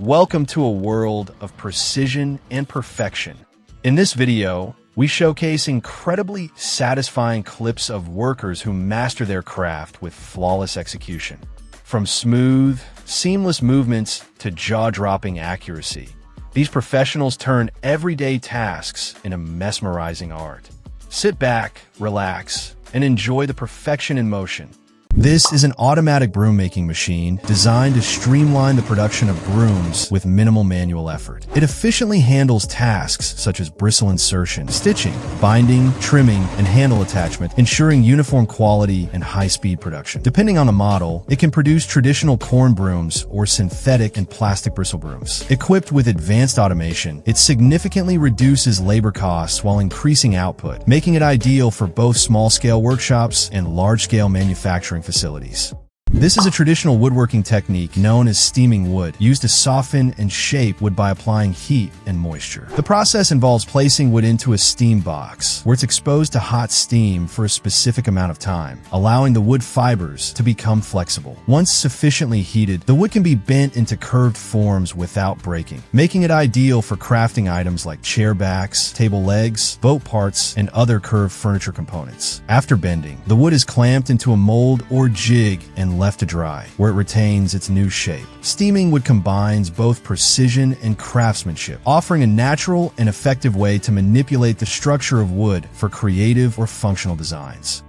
Welcome to a world of precision and perfection. In this video, we showcase incredibly satisfying clips of workers who master their craft with flawless execution. From smooth, seamless movements to jaw-dropping accuracy, these professionals turn everyday tasks into mesmerizing art. Sit back, relax, and enjoy the perfection in motion. This is an automatic broom-making machine designed to streamline the production of brooms with minimal manual effort. It efficiently handles tasks such as bristle insertion, stitching, binding, trimming, and handle attachment, ensuring uniform quality and high-speed production. Depending on the model, it can produce traditional corn brooms or synthetic and plastic bristle brooms. Equipped with advanced automation, it significantly reduces labor costs while increasing output, making it ideal for both small-scale workshops and large-scale manufacturing facilities. This is a traditional woodworking technique known as steaming wood, used to soften and shape wood by applying heat and moisture. The process involves placing wood into a steam box, where it's exposed to hot steam for a specific amount of time, allowing the wood fibers to become flexible. Once sufficiently heated, the wood can be bent into curved forms without breaking, making it ideal for crafting items like chair backs, table legs, boat parts, and other curved furniture components. After bending, the wood is clamped into a mold or jig and left to dry, where it retains its new shape. Steaming wood combines both precision and craftsmanship, offering a natural and effective way to manipulate the structure of wood for creative or functional designs.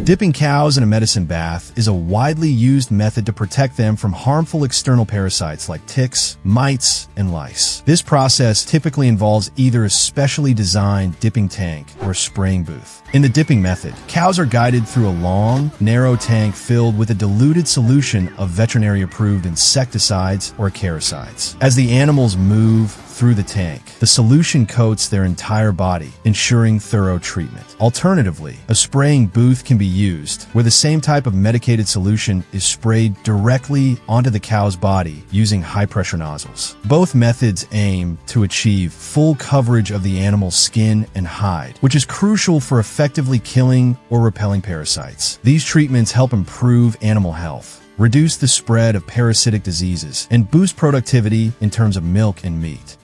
Dipping cows in a medicine bath is a widely used method to protect them from harmful external parasites like ticks, mites, and lice. This process typically involves either a specially designed dipping tank or a spraying booth. In the dipping method, cows are guided through a long, narrow tank filled with a diluted solution of veterinary-approved insecticides or acaricides. As the animals move through the tank, the solution coats their entire body, ensuring thorough treatment. Alternatively, a spraying booth can be used, where the same type of medicated solution is sprayed directly onto the cow's body using high-pressure nozzles. Both methods aim to achieve full coverage of the animal's skin and hide, which is crucial for effectively killing or repelling parasites. These treatments help improve animal health, reduce the spread of parasitic diseases, and boost productivity in terms of milk and meat.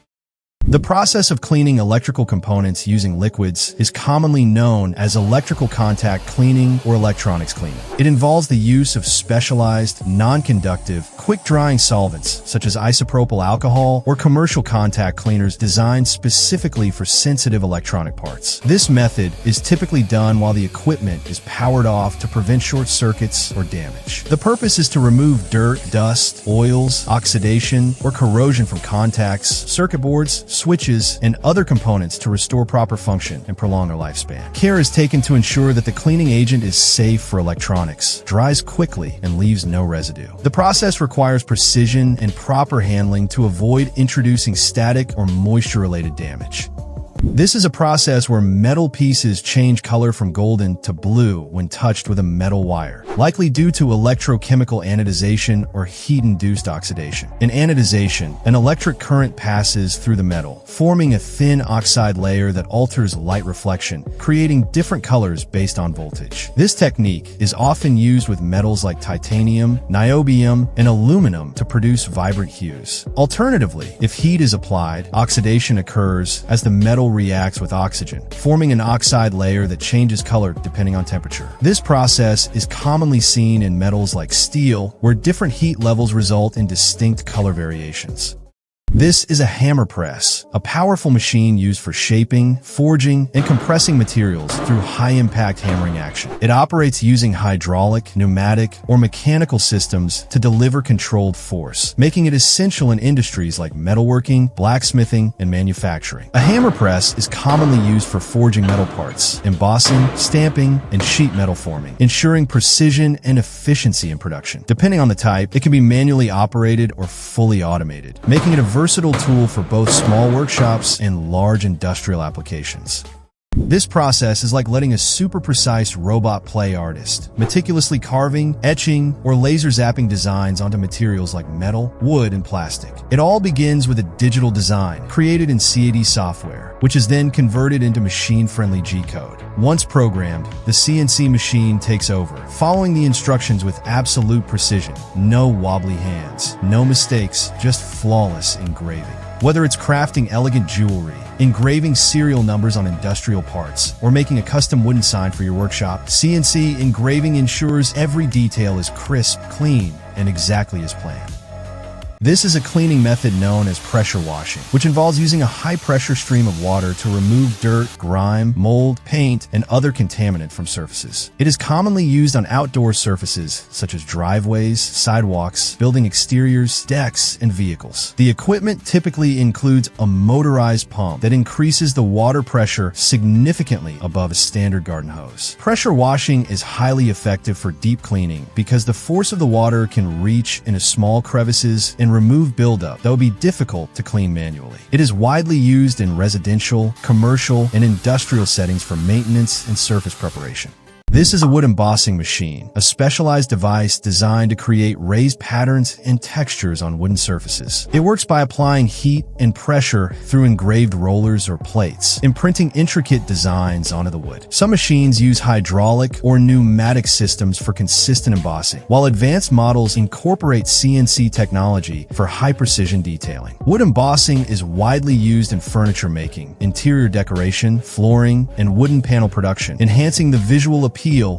The process of cleaning electrical components using liquids is commonly known as electrical contact cleaning or electronics cleaning. It involves the use of specialized, non-conductive, quick-drying solvents such as isopropyl alcohol or commercial contact cleaners designed specifically for sensitive electronic parts. This method is typically done while the equipment is powered off to prevent short circuits or damage. The purpose is to remove dirt, dust, oils, oxidation, or corrosion from contacts, circuit boards, switches, and other components to restore proper function and prolong their lifespan. Care is taken to ensure that the cleaning agent is safe for electronics, dries quickly, and leaves no residue. The process requires precision and proper handling to avoid introducing static or moisture-related damage. This is a process where metal pieces change color from golden to blue when touched with a metal wire, likely due to electrochemical anodization or heat-induced oxidation. In anodization, an electric current passes through the metal, forming a thin oxide layer that alters light reflection, creating different colors based on voltage. This technique is often used with metals like titanium, niobium, and aluminum to produce vibrant hues. Alternatively, if heat is applied, oxidation occurs as the metal reacts with oxygen, forming an oxide layer that changes color depending on temperature. This process is commonly seen in metals like steel, where different heat levels result in distinct color variations. This is a hammer press, a powerful machine used for shaping, forging, and compressing materials through high-impact hammering action. It operates using hydraulic, pneumatic, or mechanical systems to deliver controlled force, making it essential in industries like metalworking, blacksmithing, and manufacturing. A hammer press is commonly used for forging metal parts, embossing, stamping, and sheet metal forming, ensuring precision and efficiency in production. Depending on the type, it can be manually operated or fully automated, making it a versatile tool for both small workshops and large industrial applications. This process is like letting a super precise robot play artist, meticulously carving, etching, or laser zapping designs onto materials like metal, wood, and plastic. It all begins with a digital design created in CAD software, which is then converted into machine-friendly G-code. Once programmed, the CNC machine takes over, following the instructions with absolute precision. No wobbly hands, no mistakes, just flawless engraving. Whether it's crafting elegant jewelry, engraving serial numbers on industrial parts, or making a custom wooden sign for your workshop, CNC engraving ensures every detail is crisp, clean, and exactly as planned. This is a cleaning method known as pressure washing, which involves using a high-pressure stream of water to remove dirt, grime, mold, paint, and other contaminant from surfaces. It is commonly used on outdoor surfaces such as driveways, sidewalks, building exteriors, decks, and vehicles. The equipment typically includes a motorized pump that increases the water pressure significantly above a standard garden hose. Pressure washing is highly effective for deep cleaning because the force of the water can reach into small crevices and remove buildup that would be difficult to clean manually. It is widely used in residential, commercial, and industrial settings for maintenance and surface preparation. This is a wood embossing machine, a specialized device designed to create raised patterns and textures on wooden surfaces. It works by applying heat and pressure through engraved rollers or plates, imprinting intricate designs onto the wood. Some machines use hydraulic or pneumatic systems for consistent embossing, while advanced models incorporate CNC technology for high-precision detailing. Wood embossing is widely used in furniture making, interior decoration, flooring, and wooden panel production, enhancing the visual appeal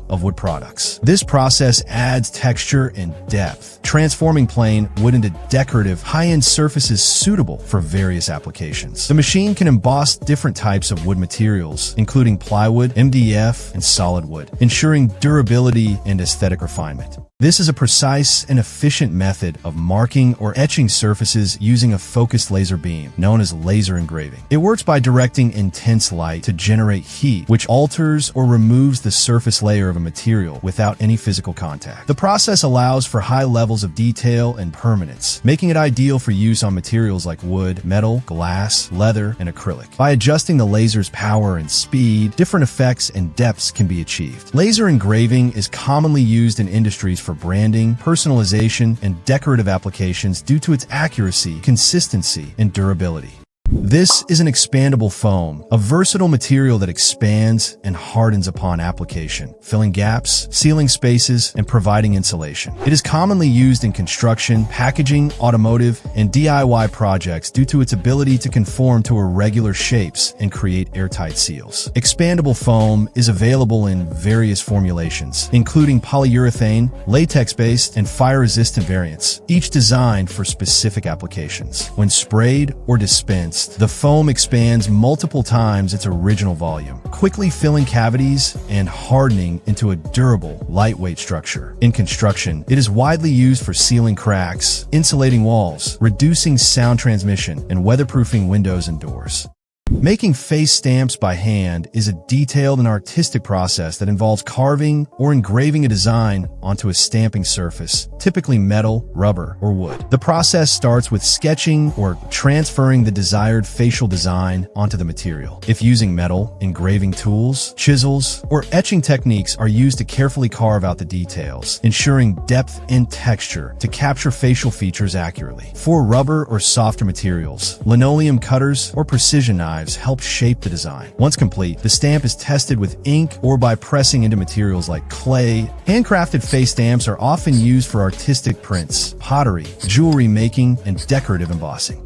of wood products. This process adds texture and depth, transforming plain wood into decorative, high-end surfaces suitable for various applications. The machine can emboss different types of wood materials, including plywood, MDF, and solid wood, ensuring durability and aesthetic refinement. This is a precise and efficient method of marking or etching surfaces using a focused laser beam, known as laser engraving. It works by directing intense light to generate heat, which alters or removes the surface layer of a material without any physical contact. The process allows for high levels of detail and permanence, making it ideal for use on materials like wood, metal, glass, leather, and acrylic. By adjusting the laser's power and speed, different effects and depths can be achieved. Laser engraving is commonly used in industries for branding, personalization, and decorative applications due to its accuracy, consistency, and durability. This is an expandable foam, a versatile material that expands and hardens upon application, filling gaps, sealing spaces, and providing insulation. It is commonly used in construction, packaging, automotive, and DIY projects due to its ability to conform to irregular shapes and create airtight seals. Expandable foam is available in various formulations, including polyurethane, latex-based, and fire-resistant variants, each designed for specific applications. When sprayed or dispensed, the foam expands multiple times its original volume, quickly filling cavities and hardening into a durable, lightweight structure. In construction, it is widely used for sealing cracks, insulating walls, reducing sound transmission, and weatherproofing windows and doors. Making face stamps by hand is a detailed and artistic process that involves carving or engraving a design onto a stamping surface, typically metal, rubber, or wood. The process starts with sketching or transferring the desired facial design onto the material. If using metal, engraving tools, chisels, or etching techniques are used to carefully carve out the details, ensuring depth and texture to capture facial features accurately. For rubber or softer materials, linoleum cutters or precision knives help shape the design. Once complete, the stamp is tested with ink or by pressing into materials like clay. Handcrafted face stamps are often used for artistic prints, pottery, jewelry making, and decorative embossing.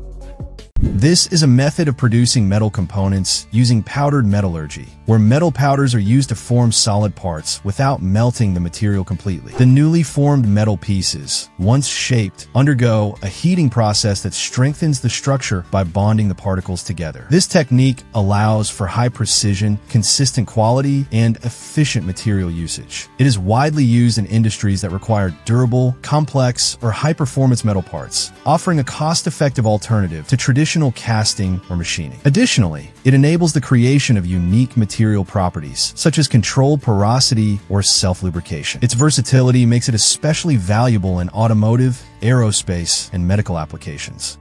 This is a method of producing metal components using powdered metallurgy, where metal powders are used to form solid parts without melting the material completely. The newly formed metal pieces, once shaped, undergo a heating process that strengthens the structure by bonding the particles together. This technique allows for high precision, consistent quality, and efficient material usage. It is widely used in industries that require durable, complex, or high-performance metal parts, offering a cost-effective alternative to traditional casting or machining. Additionally, it enables the creation of unique material properties, such as controlled porosity or self-lubrication. Its versatility makes it especially valuable in automotive, aerospace, and medical applications.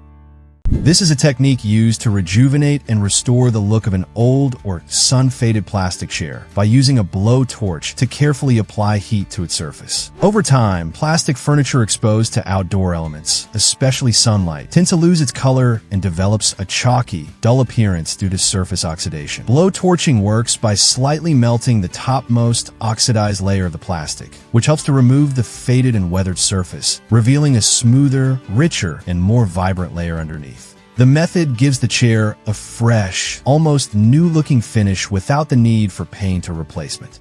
This is a technique used to rejuvenate and restore the look of an old or sun-faded plastic chair by using a blowtorch to carefully apply heat to its surface. Over time, plastic furniture exposed to outdoor elements, especially sunlight, tends to lose its color and develops a chalky, dull appearance due to surface oxidation. Blowtorching works by slightly melting the topmost oxidized layer of the plastic, which helps to remove the faded and weathered surface, revealing a smoother, richer, and more vibrant layer underneath. The method gives the chair a fresh, almost new-looking finish without the need for paint or replacement.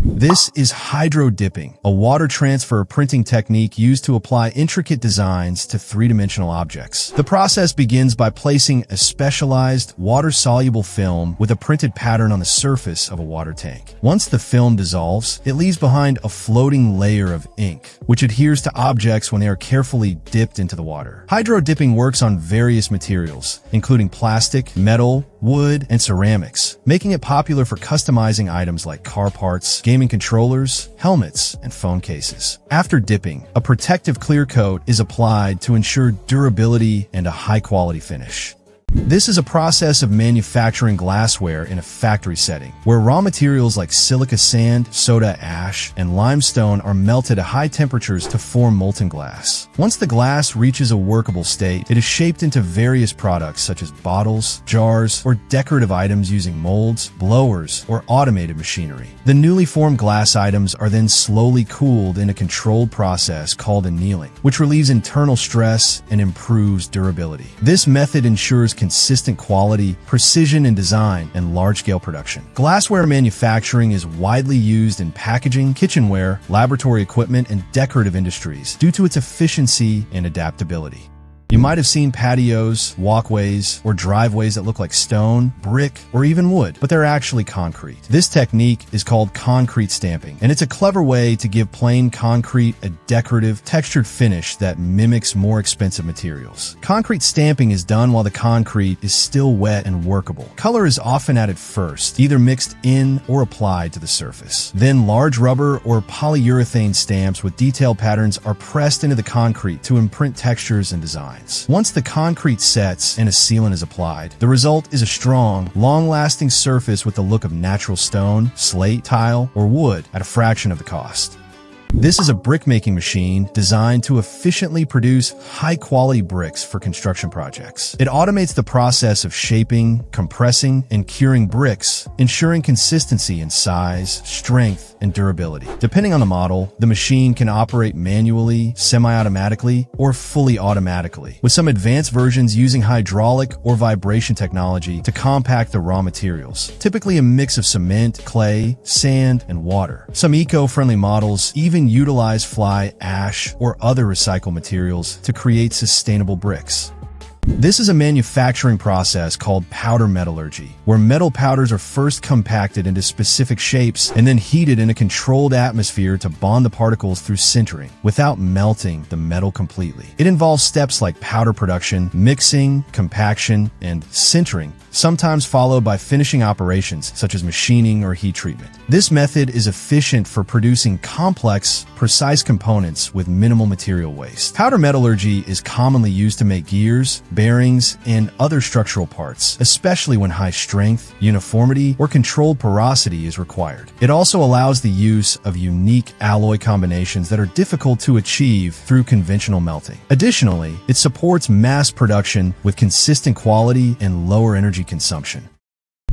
This is hydro-dipping, a water transfer printing technique used to apply intricate designs to three-dimensional objects. The process begins by placing a specialized, water-soluble film with a printed pattern on the surface of a water tank. Once the film dissolves, it leaves behind a floating layer of ink, which adheres to objects when they are carefully dipped into the water. Hydro-dipping works on various materials, including plastic, metal, wood, and ceramics, making it popular for customizing items like car parts, gaming controllers, helmets, and phone cases. After dipping, a protective clear coat is applied to ensure durability and a high-quality finish. This is a process of manufacturing glassware in a factory setting, where raw materials like silica sand, soda ash, and limestone are melted at high temperatures to form molten glass. Once the glass reaches a workable state, it is shaped into various products such as bottles, jars, or decorative items using molds, blowers, or automated machinery. The newly formed glass items are then slowly cooled in a controlled process called annealing, which relieves internal stress and improves durability. This method ensures consistent quality, precision in design, and large-scale production. Glassware manufacturing is widely used in packaging, kitchenware, laboratory equipment, and decorative industries due to its efficiency and adaptability. You might have seen patios, walkways, or driveways that look like stone, brick, or even wood, but they're actually concrete. This technique is called concrete stamping, and it's a clever way to give plain concrete a decorative, textured finish that mimics more expensive materials. Concrete stamping is done while the concrete is still wet and workable. Color is often added first, either mixed in or applied to the surface. Then large rubber or polyurethane stamps with detailed patterns are pressed into the concrete to imprint textures and designs. Once the concrete sets and a sealant is applied, the result is a strong, long-lasting surface with the look of natural stone, slate, tile, or wood at a fraction of the cost. This is a brick-making machine designed to efficiently produce high-quality bricks for construction projects. It automates the process of shaping, compressing, and curing bricks, ensuring consistency in size, strength, and durability. Depending on the model, the machine can operate manually, semi-automatically, or fully automatically, with some advanced versions using hydraulic or vibration technology to compact the raw materials, typically a mix of cement, clay, sand, and water. Some eco-friendly models even utilize fly ash or other recycled materials to create sustainable bricks. This is a manufacturing process called powder metallurgy, where metal powders are first compacted into specific shapes and then heated in a controlled atmosphere to bond the particles through sintering, without melting the metal completely. It involves steps like powder production, mixing, compaction, and sintering, sometimes followed by finishing operations such as machining or heat treatment. This method is efficient for producing complex, precise components with minimal material waste. Powder metallurgy is commonly used to make gears, bearings, and other structural parts, especially when high strength, uniformity, or controlled porosity is required. It also allows the use of unique alloy combinations that are difficult to achieve through conventional melting. Additionally, it supports mass production with consistent quality and lower energy consumption.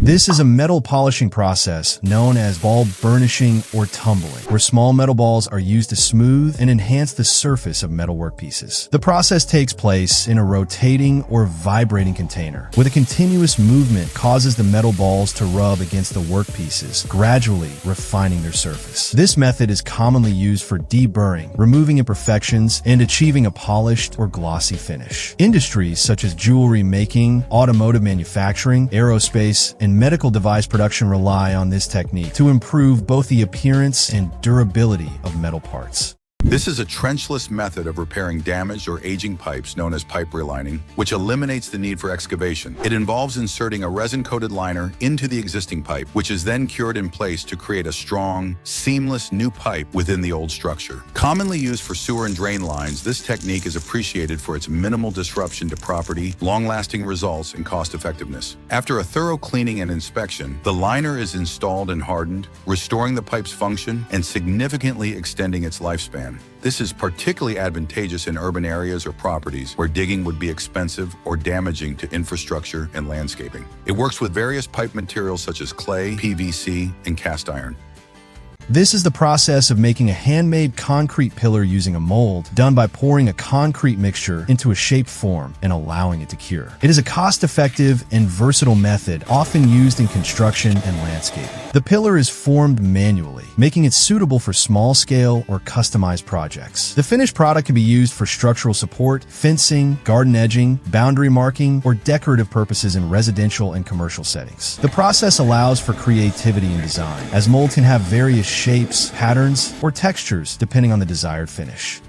This is a metal polishing process known as ball burnishing or tumbling, where small metal balls are used to smooth and enhance the surface of metal workpieces. The process takes place in a rotating or vibrating container, with a continuous movement causes the metal balls to rub against the workpieces, gradually refining their surface. This method is commonly used for deburring, removing imperfections, and achieving a polished or glossy finish. Industries such as jewelry making, automotive manufacturing, aerospace, and medical device production rely on this technique to improve both the appearance and durability of metal parts. This is a trenchless method of repairing damaged or aging pipes known as pipe relining, which eliminates the need for excavation. It involves inserting a resin-coated liner into the existing pipe, which is then cured in place to create a strong, seamless new pipe within the old structure. Commonly used for sewer and drain lines, this technique is appreciated for its minimal disruption to property, long-lasting results, and cost-effectiveness. After a thorough cleaning and inspection, the liner is installed and hardened, restoring the pipe's function and significantly extending its lifespan. This is particularly advantageous in urban areas or properties where digging would be expensive or damaging to infrastructure and landscaping. It works with various pipe materials such as clay, PVC, and cast iron. This is the process of making a handmade concrete pillar using a mold, done by pouring a concrete mixture into a shaped form and allowing it to cure. It is a cost-effective and versatile method often used in construction and landscaping. The pillar is formed manually, making it suitable for small-scale or customized projects. The finished product can be used for structural support, fencing, garden edging, boundary marking, or decorative purposes in residential and commercial settings. The process allows for creativity in design, as molds can have various shapes, patterns, or textures depending on the desired finish.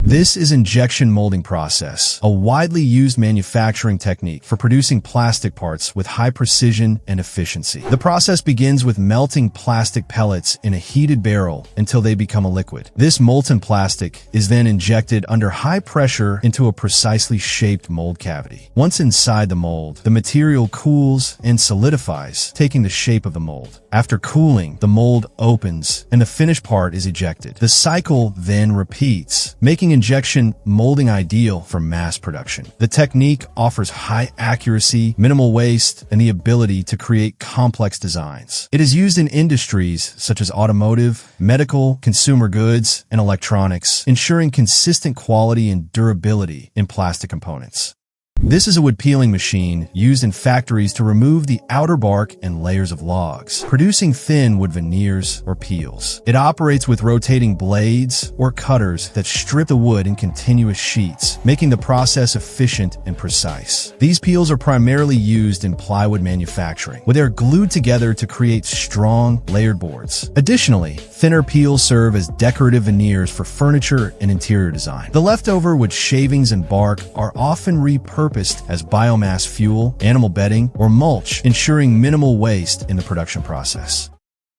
This is injection molding process, a widely used manufacturing technique for producing plastic parts with high precision and efficiency. The process begins with melting plastic pellets in a heated barrel until they become a liquid. This molten plastic is then injected under high pressure into a precisely shaped mold cavity. Once inside the mold, the material cools and solidifies, taking the shape of the mold. After cooling, the mold opens and the finished part is ejected. The cycle then repeats, making injection molding ideal for mass production. The technique offers high accuracy, minimal waste, and the ability to create complex designs. It is used in industries such as automotive, medical, consumer goods, and electronics, ensuring consistent quality and durability in plastic components. This is a wood peeling machine used in factories to remove the outer bark and layers of logs, producing thin wood veneers or peels. It operates with rotating blades or cutters that strip the wood in continuous sheets, making the process efficient and precise. These peels are primarily used in plywood manufacturing, where they are glued together to create strong, layered boards. Additionally, thinner peels serve as decorative veneers for furniture and interior design. The leftover wood shavings and bark are often repurposed as biomass fuel, animal bedding, or mulch, ensuring minimal waste in the production process.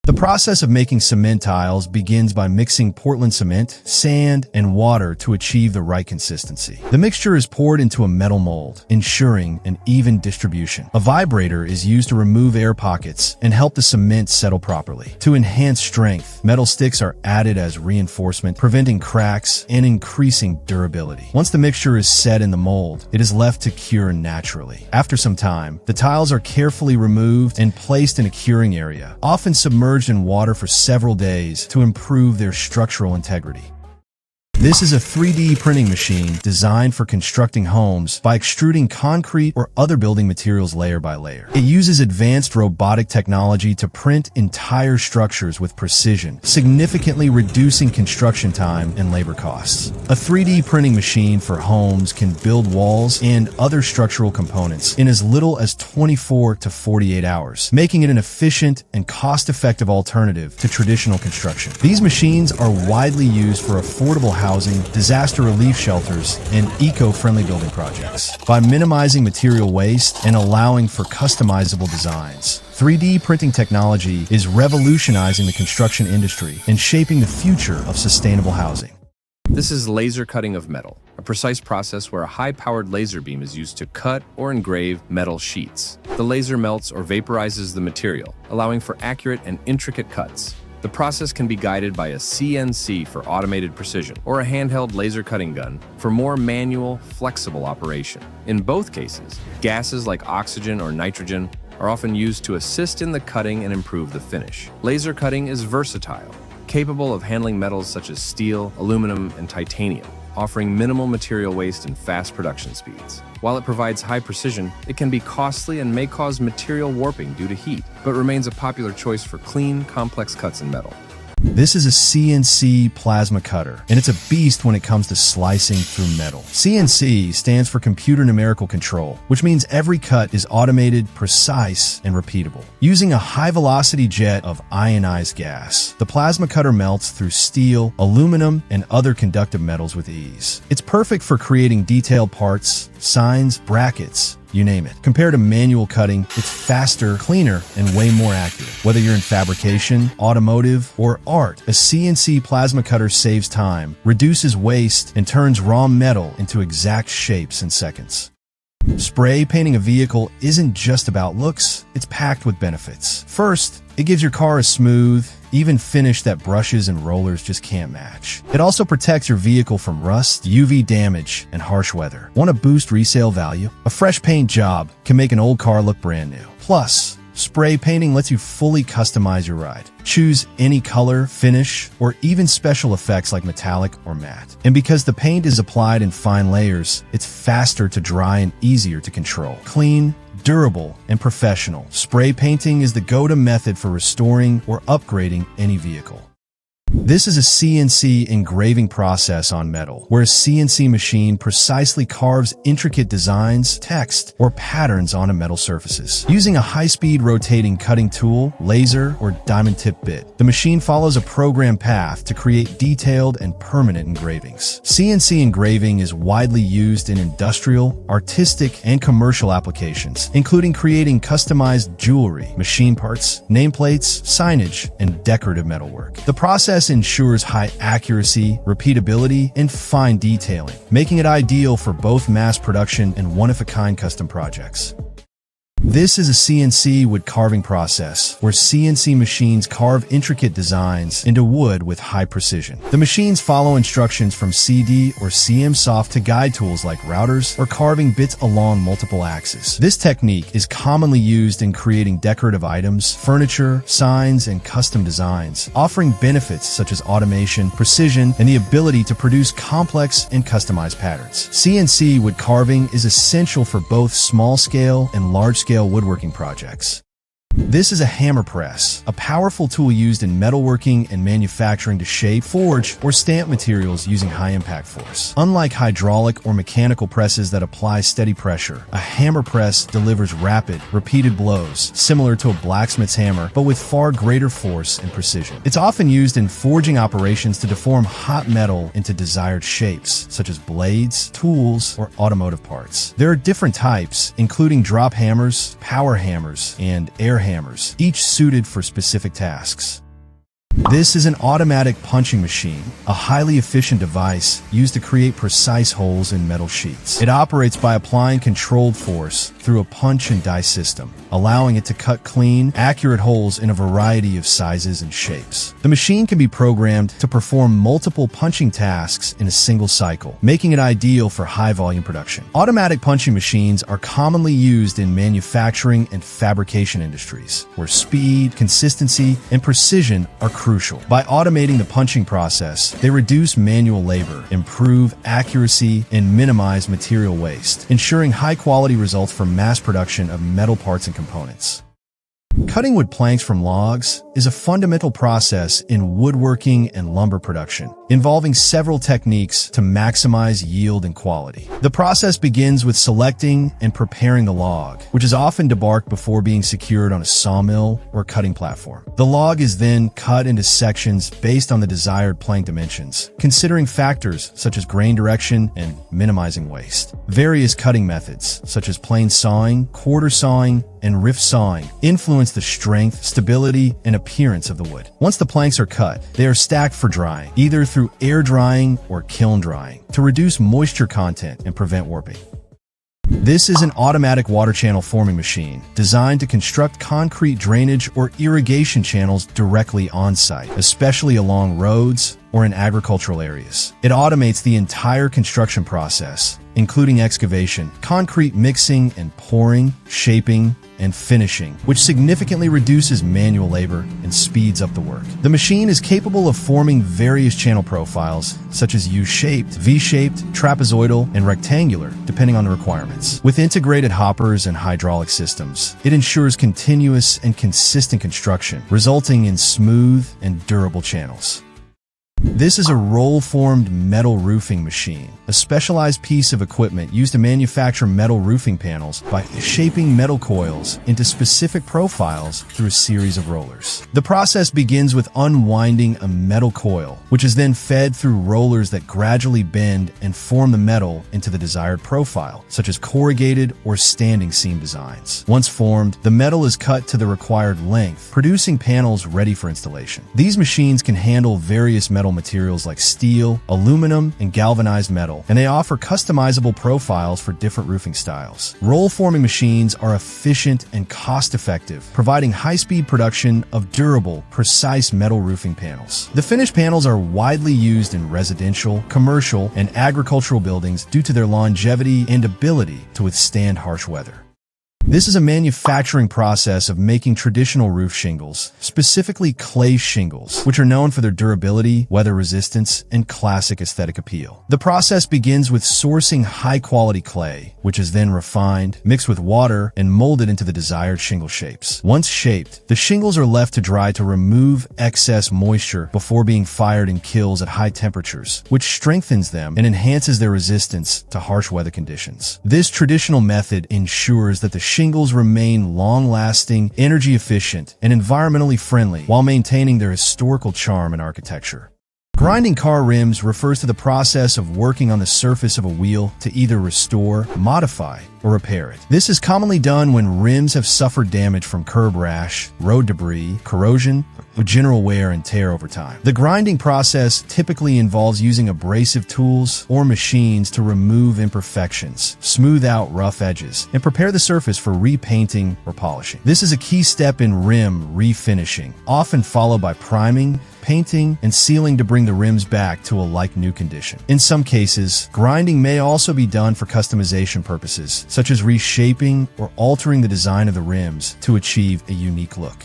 The process of making cement tiles begins by mixing Portland cement, sand, and water to achieve the right consistency. The mixture is poured into a metal mold, ensuring an even distribution. A vibrator is used to remove air pockets and help the cement settle properly. To enhance strength, metal sticks are added as reinforcement, preventing cracks and increasing durability. Once the mixture is set in the mold, it is left to cure naturally. After some time, the tiles are carefully removed and placed in a curing area, often submerged in water for several days to improve their structural integrity. This is a 3D printing machine designed for constructing homes by extruding concrete or other building materials layer by layer. It uses advanced robotic technology to print entire structures with precision, significantly reducing construction time and labor costs. A 3D printing machine for homes can build walls and other structural components in as little as 24 to 48 hours, making it an efficient and cost-effective alternative to traditional construction. These machines are widely used for affordable housing, disaster relief shelters, and eco-friendly building projects. By minimizing material waste and allowing for customizable designs, 3D printing technology is revolutionizing the construction industry and shaping the future of sustainable housing. This is laser cutting of metal, a precise process where a high-powered laser beam is used to cut or engrave metal sheets. The laser melts or vaporizes the material, allowing for accurate and intricate cuts. The process can be guided by a CNC for automated precision or a handheld laser cutting gun for more manual, flexible operation. In both cases, gases like oxygen or nitrogen are often used to assist in the cutting and improve the finish. Laser cutting is versatile, capable of handling metals such as steel, aluminum, and titanium, offering minimal material waste and fast production speeds. While it provides high precision, it can be costly and may cause material warping due to heat, but remains a popular choice for clean, complex cuts in metal. This is a CNC plasma cutter, and it's a beast when it comes to slicing through metal. CNC stands for computer numerical control, which means every cut is automated, precise, and repeatable. Using a high-velocity jet of ionized gas, the plasma cutter melts through steel, aluminum, and other conductive metals with ease. It's perfect for creating detailed parts, signs, brackets, you name it. Compared to manual cutting, it's faster, cleaner, and way more accurate. Whether you're in fabrication, automotive, or art, a CNC plasma cutter saves time, reduces waste, and turns raw metal into exact shapes in seconds. Spray painting a vehicle isn't just about looks, it's packed with benefits. First, it gives your car a smooth, even finish that brushes and rollers just can't match. It also protects your vehicle from rust, UV damage, and harsh weather. Want to boost resale value? A fresh paint job can make an old car look brand new. Plus, spray painting lets you fully customize your ride. Choose any color, finish, or even special effects like metallic or matte. And because the paint is applied in fine layers, it's faster to dry and easier to control. Clean, durable, and professional, spray painting is the go-to method for restoring or upgrading any vehicle. This is a CNC engraving process on metal, where a CNC machine precisely carves intricate designs, text, or patterns onto metal surfaces. Using a high-speed rotating cutting tool, laser, or diamond-tip bit, the machine follows a programmed path to create detailed and permanent engravings. CNC engraving is widely used in industrial, artistic, and commercial applications, including creating customized jewelry, machine parts, nameplates, signage, and decorative metalwork. The process ensures high accuracy, repeatability, and fine detailing, making it ideal for both mass production and one-of-a-kind custom projects. This is a CNC wood carving process, where CNC machines carve intricate designs into wood with high precision. The machines follow instructions from CD or CM Soft to guide tools like routers or carving bits along multiple axes. This technique is commonly used in creating decorative items, furniture, signs, and custom designs, offering benefits such as automation, precision, and the ability to produce complex and customized patterns. CNC wood carving is essential for both small-scale and large-scale woodworking projects. This is a hammer press, a powerful tool used in metalworking and manufacturing to shape, forge, or stamp materials using high-impact force. Unlike hydraulic or mechanical presses that apply steady pressure, a hammer press delivers rapid, repeated blows, similar to a blacksmith's hammer, but with far greater force and precision. It's often used in forging operations to deform hot metal into desired shapes, such as blades, tools, or automotive parts. There are different types, including drop hammers, power hammers, and air hammers, each suited for specific tasks. This is an automatic punching machine, a highly efficient device used to create precise holes in metal sheets. It operates by applying controlled force through a punch and die system, allowing it to cut clean, accurate holes in a variety of sizes and shapes. The machine can be programmed to perform multiple punching tasks in a single cycle, making it ideal for high-volume production. Automatic punching machines are commonly used in manufacturing and fabrication industries, where speed, consistency, and precision are crucial. By automating the punching process, they reduce manual labor, improve accuracy, and minimize material waste, ensuring high-quality results for mass production of metal parts and components. Cutting wood planks from logs is a fundamental process in woodworking and lumber production, involving several techniques to maximize yield and quality. The process begins with selecting and preparing the log, which is often debarked before being secured on a sawmill or cutting platform. The log is then cut into sections based on the desired plank dimensions, considering factors such as grain direction and minimizing waste. Various cutting methods, such as plane sawing, quarter sawing, and rift sawing, influence the strength, stability, and appearance of the wood. Once the planks are cut, they are stacked for drying, either through air drying or kiln drying, to reduce moisture content and prevent warping. This is an automatic water channel forming machine designed to construct concrete drainage or irrigation channels directly on site, especially along roads or in agricultural areas. It automates the entire construction process, including excavation, concrete mixing and pouring, shaping, and finishing, which significantly reduces manual labor and speeds up the work. The machine is capable of forming various channel profiles, such as U-shaped, V-shaped, trapezoidal, and rectangular, depending on the requirements. With integrated hoppers and hydraulic systems, it ensures continuous and consistent construction, resulting in smooth and durable channels. This is a roll-formed metal roofing machine, a specialized piece of equipment used to manufacture metal roofing panels by shaping metal coils into specific profiles through a series of rollers. The process begins with unwinding a metal coil, which is then fed through rollers that gradually bend and form the metal into the desired profile, such as corrugated or standing seam designs. Once formed, the metal is cut to the required length, producing panels ready for installation. These machines can handle various metal materials like steel, aluminum, and galvanized metal, and they offer customizable profiles for different roofing styles. Roll-forming machines are efficient and cost-effective, providing high-speed production of durable, precise metal roofing panels. The finished panels are widely used in residential, commercial, and agricultural buildings due to their longevity and ability to withstand harsh weather. This is a manufacturing process of making traditional roof shingles, specifically clay shingles, which are known for their durability, weather resistance, and classic aesthetic appeal. The process begins with sourcing high-quality clay, which is then refined, mixed with water, and molded into the desired shingle shapes. Once shaped, the shingles are left to dry to remove excess moisture before being fired in kilns at high temperatures, which strengthens them and enhances their resistance to harsh weather conditions. This traditional method ensures that the shingles remain long-lasting, energy-efficient, and environmentally friendly while maintaining their historical charm and architecture. Grinding car rims refers to the process of working on the surface of a wheel to either restore, modify, or repair it. This is commonly done when rims have suffered damage from curb rash, road debris, corrosion, or general wear and tear over time. The grinding process typically involves using abrasive tools or machines to remove imperfections, smooth out rough edges, and prepare the surface for repainting or polishing. This is a key step in rim refinishing, often followed by priming, painting, and sealing to bring the rims back to a like-new condition. In some cases, grinding may also be done for customization purposes, such as reshaping or altering the design of the rims to achieve a unique look.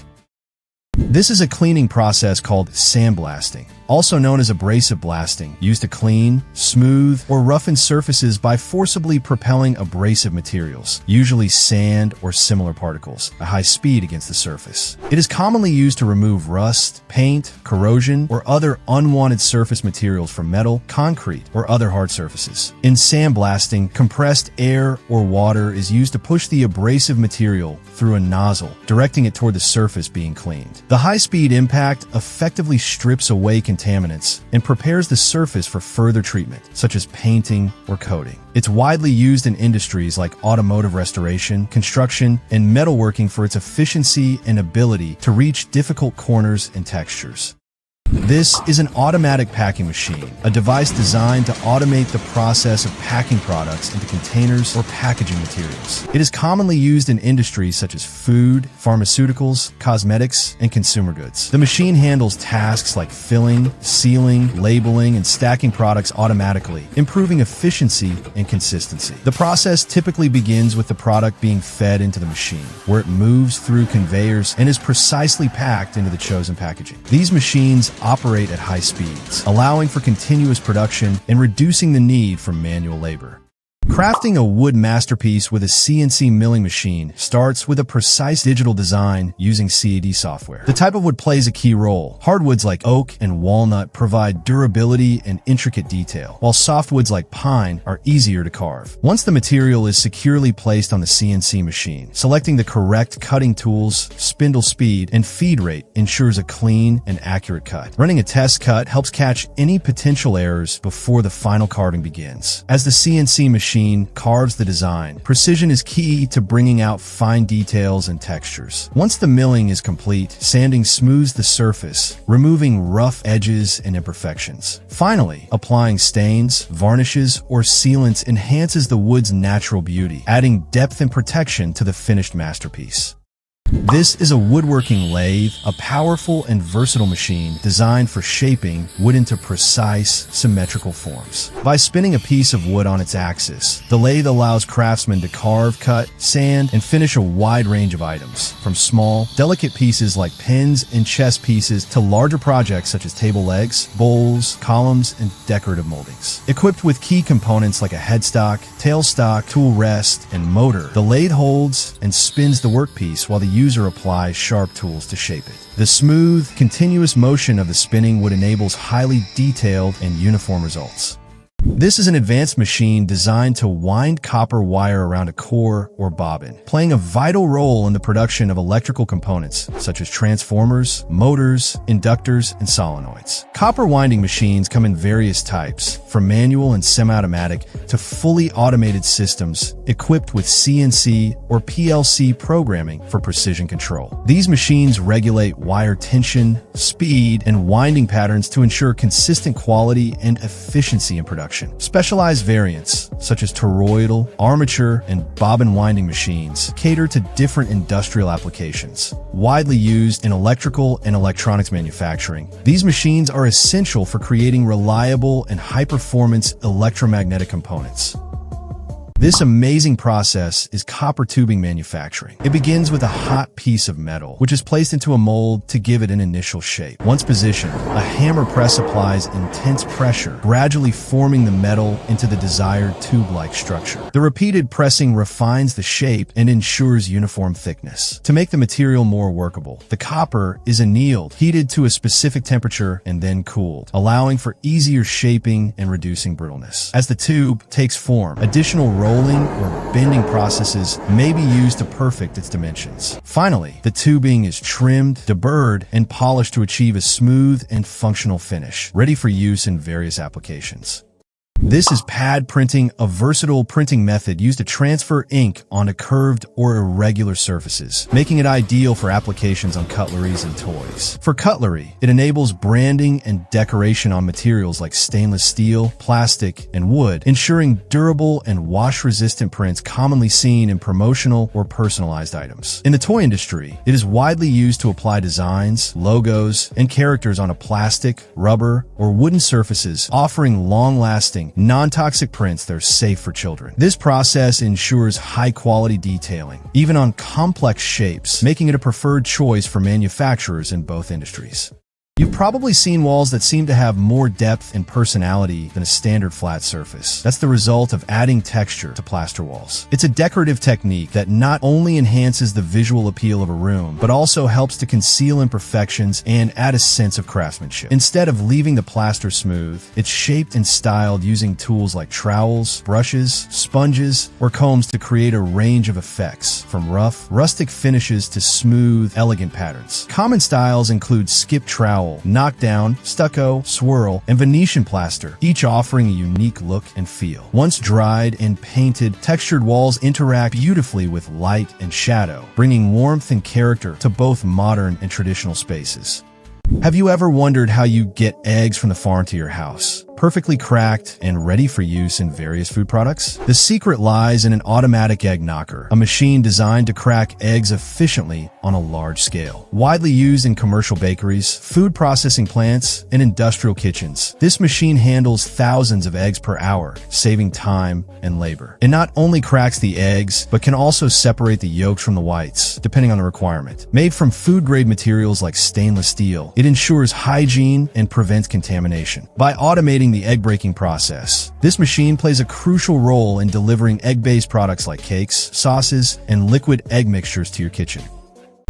This is a cleaning process called sandblasting, also known as abrasive blasting, used to clean, smooth, or roughen surfaces by forcibly propelling abrasive materials, usually sand or similar particles, at high speed against the surface. It is commonly used to remove rust, paint, corrosion, or other unwanted surface materials from metal, concrete, or other hard surfaces. In sandblasting, compressed air or water is used to push the abrasive material through a nozzle, directing it toward the surface being cleaned. The high-speed impact effectively strips away contaminants and prepares the surface for further treatment, such as painting or coating. It's widely used in industries like automotive restoration, construction, and metalworking for its efficiency and ability to reach difficult corners and textures. This is an automatic packing machine, a device designed to automate the process of packing products into containers or packaging materials. It is commonly used in industries such as food, pharmaceuticals, cosmetics, and consumer goods. The machine handles tasks like filling, sealing, labeling, and stacking products automatically, improving efficiency and consistency. The process typically begins with the product being fed into the machine, where it moves through conveyors and is precisely packed into the chosen packaging. These machines operate at high speeds, allowing for continuous production and reducing the need for manual labor. Crafting a wood masterpiece with a CNC milling machine starts with a precise digital design using CAD software. The type of wood plays a key role. Hardwoods like oak and walnut provide durability and intricate detail, while softwoods like pine are easier to carve. Once the material is securely placed on the CNC machine, selecting the correct cutting tools, spindle speed, and feed rate ensures a clean and accurate cut. Running a test cut helps catch any potential errors before the final carving begins. As the CNC machine carves the design, precision is key to bringing out fine details and textures. Once the milling is complete, sanding smooths the surface, removing rough edges and imperfections. Finally, applying stains, varnishes, or sealants enhances the wood's natural beauty, adding depth and protection to the finished masterpiece. This is a woodworking lathe, a powerful and versatile machine designed for shaping wood into precise, symmetrical forms. By spinning a piece of wood on its axis, the lathe allows craftsmen to carve, cut, sand, and finish a wide range of items, from small, delicate pieces like pins and chess pieces to larger projects such as table legs, bowls, columns, and decorative moldings. Equipped with key components like a headstock, tailstock, tool rest, and motor, the lathe holds and spins the workpiece while the user applies sharp tools to shape it. The smooth, continuous motion of the spinning wood enables highly detailed and uniform results. This is an advanced machine designed to wind copper wire around a core or bobbin, playing a vital role in the production of electrical components such as transformers, motors, inductors, and solenoids. Copper winding machines come in various types, from manual and semi-automatic to fully automated systems equipped with CNC or PLC programming for precision control. These machines regulate wire tension, speed, and winding patterns to ensure consistent quality and efficiency in production. Specialized variants, such as toroidal, armature, and bobbin winding machines, cater to different industrial applications. Widely used in electrical and electronics manufacturing, these machines are essential for creating reliable and high-performance electromagnetic components. This amazing process is copper tubing manufacturing. It begins with a hot piece of metal, which is placed into a mold to give it an initial shape. Once positioned, a hammer press applies intense pressure, gradually forming the metal into the desired tube-like structure. The repeated pressing refines the shape and ensures uniform thickness. To make the material more workable, the copper is annealed, heated to a specific temperature, and then cooled, allowing for easier shaping and reducing brittleness. As the tube takes form, additional rolling or bending processes may be used to perfect its dimensions. Finally, the tubing is trimmed, deburred, and polished to achieve a smooth and functional finish, ready for use in various applications. This is pad printing, a versatile printing method used to transfer ink onto curved or irregular surfaces, making it ideal for applications on cutleries and toys. For cutlery, it enables branding and decoration on materials like stainless steel, plastic, and wood, ensuring durable and wash-resistant prints commonly seen in promotional or personalized items. In the toy industry, it is widely used to apply designs, logos, and characters onto plastic, rubber, or wooden surfaces, offering long-lasting, non-toxic prints that are safe for children. This process ensures high-quality detailing, even on complex shapes, making it a preferred choice for manufacturers in both industries. You've probably seen walls that seem to have more depth and personality than a standard flat surface. That's the result of adding texture to plaster walls. It's a decorative technique that not only enhances the visual appeal of a room, but also helps to conceal imperfections and add a sense of craftsmanship. Instead of leaving the plaster smooth, it's shaped and styled using tools like trowels, brushes, sponges, or combs to create a range of effects, from rough, rustic finishes to smooth, elegant patterns. Common styles include skip trowel, knockdown, stucco, swirl, and Venetian plaster, each offering a unique look and feel. Once dried and painted, textured walls interact beautifully with light and shadow, bringing warmth and character to both modern and traditional spaces. Have you ever wondered how you get eggs from the farm to your house, perfectly cracked and ready for use in various food products? The secret lies in an automatic egg knocker, a machine designed to crack eggs efficiently on a large scale. Widely used in commercial bakeries, food processing plants, and industrial kitchens, this machine handles thousands of eggs per hour, saving time and labor. It not only cracks the eggs, but can also separate the yolks from the whites, depending on the requirement. Made from food-grade materials like stainless steel, it ensures hygiene and prevents contamination. By automating the egg-breaking process, this machine plays a crucial role in delivering egg-based products like cakes, sauces, and liquid egg mixtures to your kitchen.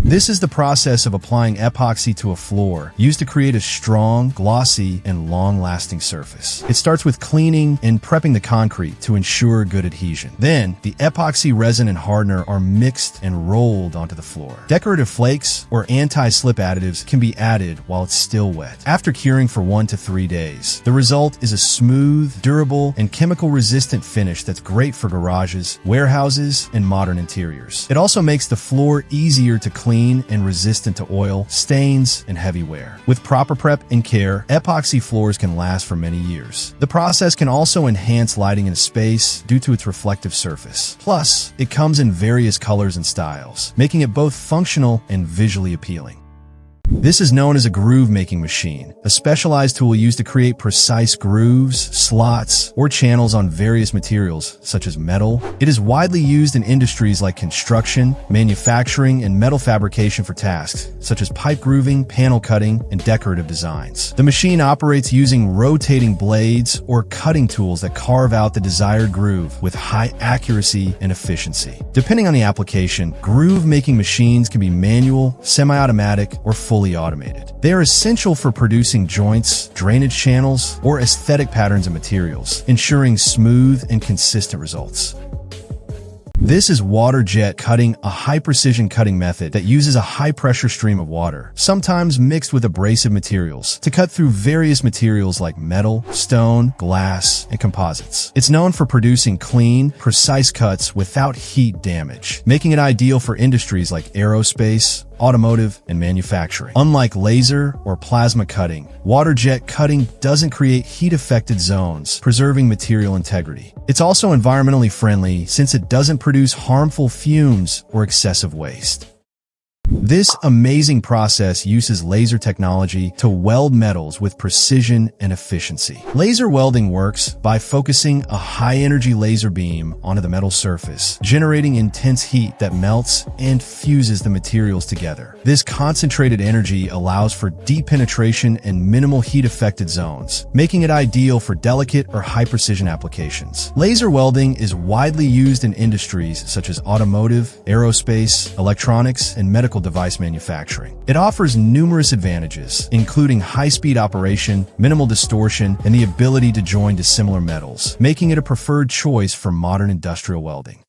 This is the process of applying epoxy to a floor, used to create a strong, glossy, and long-lasting surface. It starts with cleaning and prepping the concrete to ensure good adhesion. Then, the epoxy resin and hardener are mixed and rolled onto the floor. Decorative flakes or anti-slip additives can be added while it's still wet. After curing for 1 to 3 days, the result is a smooth, durable, and chemical-resistant finish that's great for garages, warehouses, and modern interiors. It also makes the floor easier to clean clean and resistant to oil, stains, and heavy wear. With proper prep and care, epoxy floors can last for many years. The process can also enhance lighting in a space due to its reflective surface. Plus, it comes in various colors and styles, making it both functional and visually appealing. This is known as a groove-making machine, a specialized tool used to create precise grooves, slots, or channels on various materials, such as metal. It is widely used in industries like construction, manufacturing, and metal fabrication for tasks, such as pipe grooving, panel cutting, and decorative designs. The machine operates using rotating blades or cutting tools that carve out the desired groove with high accuracy and efficiency. Depending on the application, groove-making machines can be manual, semi-automatic, or fully automated. They are essential for producing joints, drainage channels, or aesthetic patterns of materials, ensuring smooth and consistent results. This is water jet cutting, a high-precision cutting method that uses a high-pressure stream of water, sometimes mixed with abrasive materials, to cut through various materials like metal, stone, glass, and composites. It's known for producing clean, precise cuts without heat damage, making it ideal for industries like aerospace, automotive, and manufacturing. Unlike laser or plasma cutting, water jet cutting doesn't create heat-affected zones, preserving material integrity. It's also environmentally friendly since it doesn't produce harmful fumes or excessive waste. This amazing process uses laser technology to weld metals with precision and efficiency. Laser welding works by focusing a high-energy laser beam onto the metal surface, generating intense heat that melts and fuses the materials together. This concentrated energy allows for deep penetration and minimal heat-affected zones, making it ideal for delicate or high-precision applications. Laser welding is widely used in industries such as automotive, aerospace, electronics, and medical device manufacturing. It offers numerous advantages, including high-speed operation, minimal distortion, and the ability to join dissimilar metals, making it a preferred choice for modern industrial welding.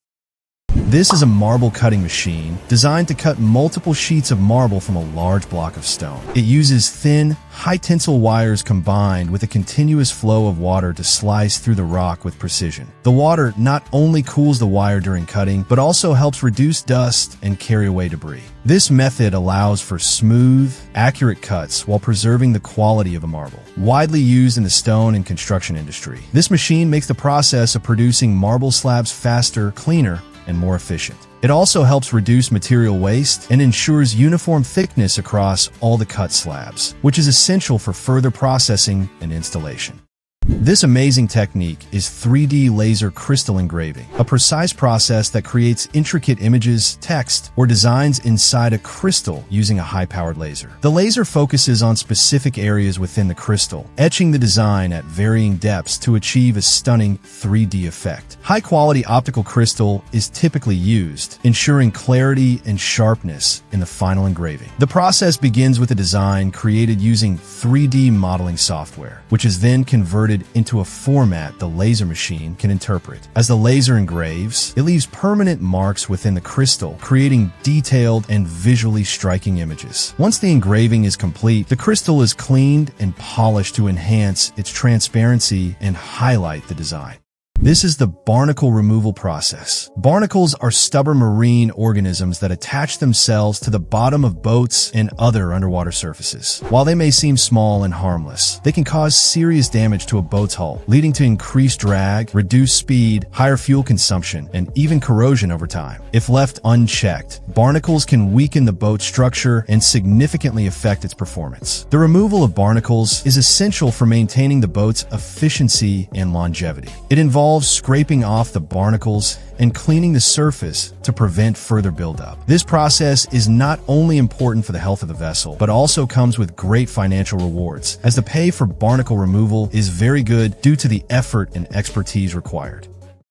This is a marble cutting machine designed to cut multiple sheets of marble from a large block of stone. It uses thin, high-tensile wires combined with a continuous flow of water to slice through the rock with precision. The water not only cools the wire during cutting, but also helps reduce dust and carry away debris. This method allows for smooth, accurate cuts while preserving the quality of a marble. Widely used in the stone and construction industry, this machine makes the process of producing marble slabs faster, cleaner, and more efficient. It also helps reduce material waste and ensures uniform thickness across all the cut slabs, which is essential for further processing and installation. This amazing technique is 3D laser crystal engraving, a precise process that creates intricate images, text, or designs inside a crystal using a high-powered laser. The laser focuses on specific areas within the crystal, etching the design at varying depths to achieve a stunning 3D effect. High-quality optical crystal is typically used, ensuring clarity and sharpness in the final engraving. The process begins with a design created using 3D modeling software, which is then converted into a format the laser machine can interpret. As the laser engraves, it leaves permanent marks within the crystal, creating detailed and visually striking images. Once the engraving is complete, the crystal is cleaned and polished to enhance its transparency and highlight the design. This is the barnacle removal process. Barnacles are stubborn marine organisms that attach themselves to the bottom of boats and other underwater surfaces. While they may seem small and harmless, they can cause serious damage to a boat's hull, leading to increased drag, reduced speed, higher fuel consumption, and even corrosion over time. If left unchecked, barnacles can weaken the boat's structure and significantly affect its performance. The removal of barnacles is essential for maintaining the boat's efficiency and longevity. It involves scraping off the barnacles and cleaning the surface to prevent further buildup. This process is not only important for the health of the vessel, but also comes with great financial rewards, as the pay for barnacle removal is very good due to the effort and expertise required.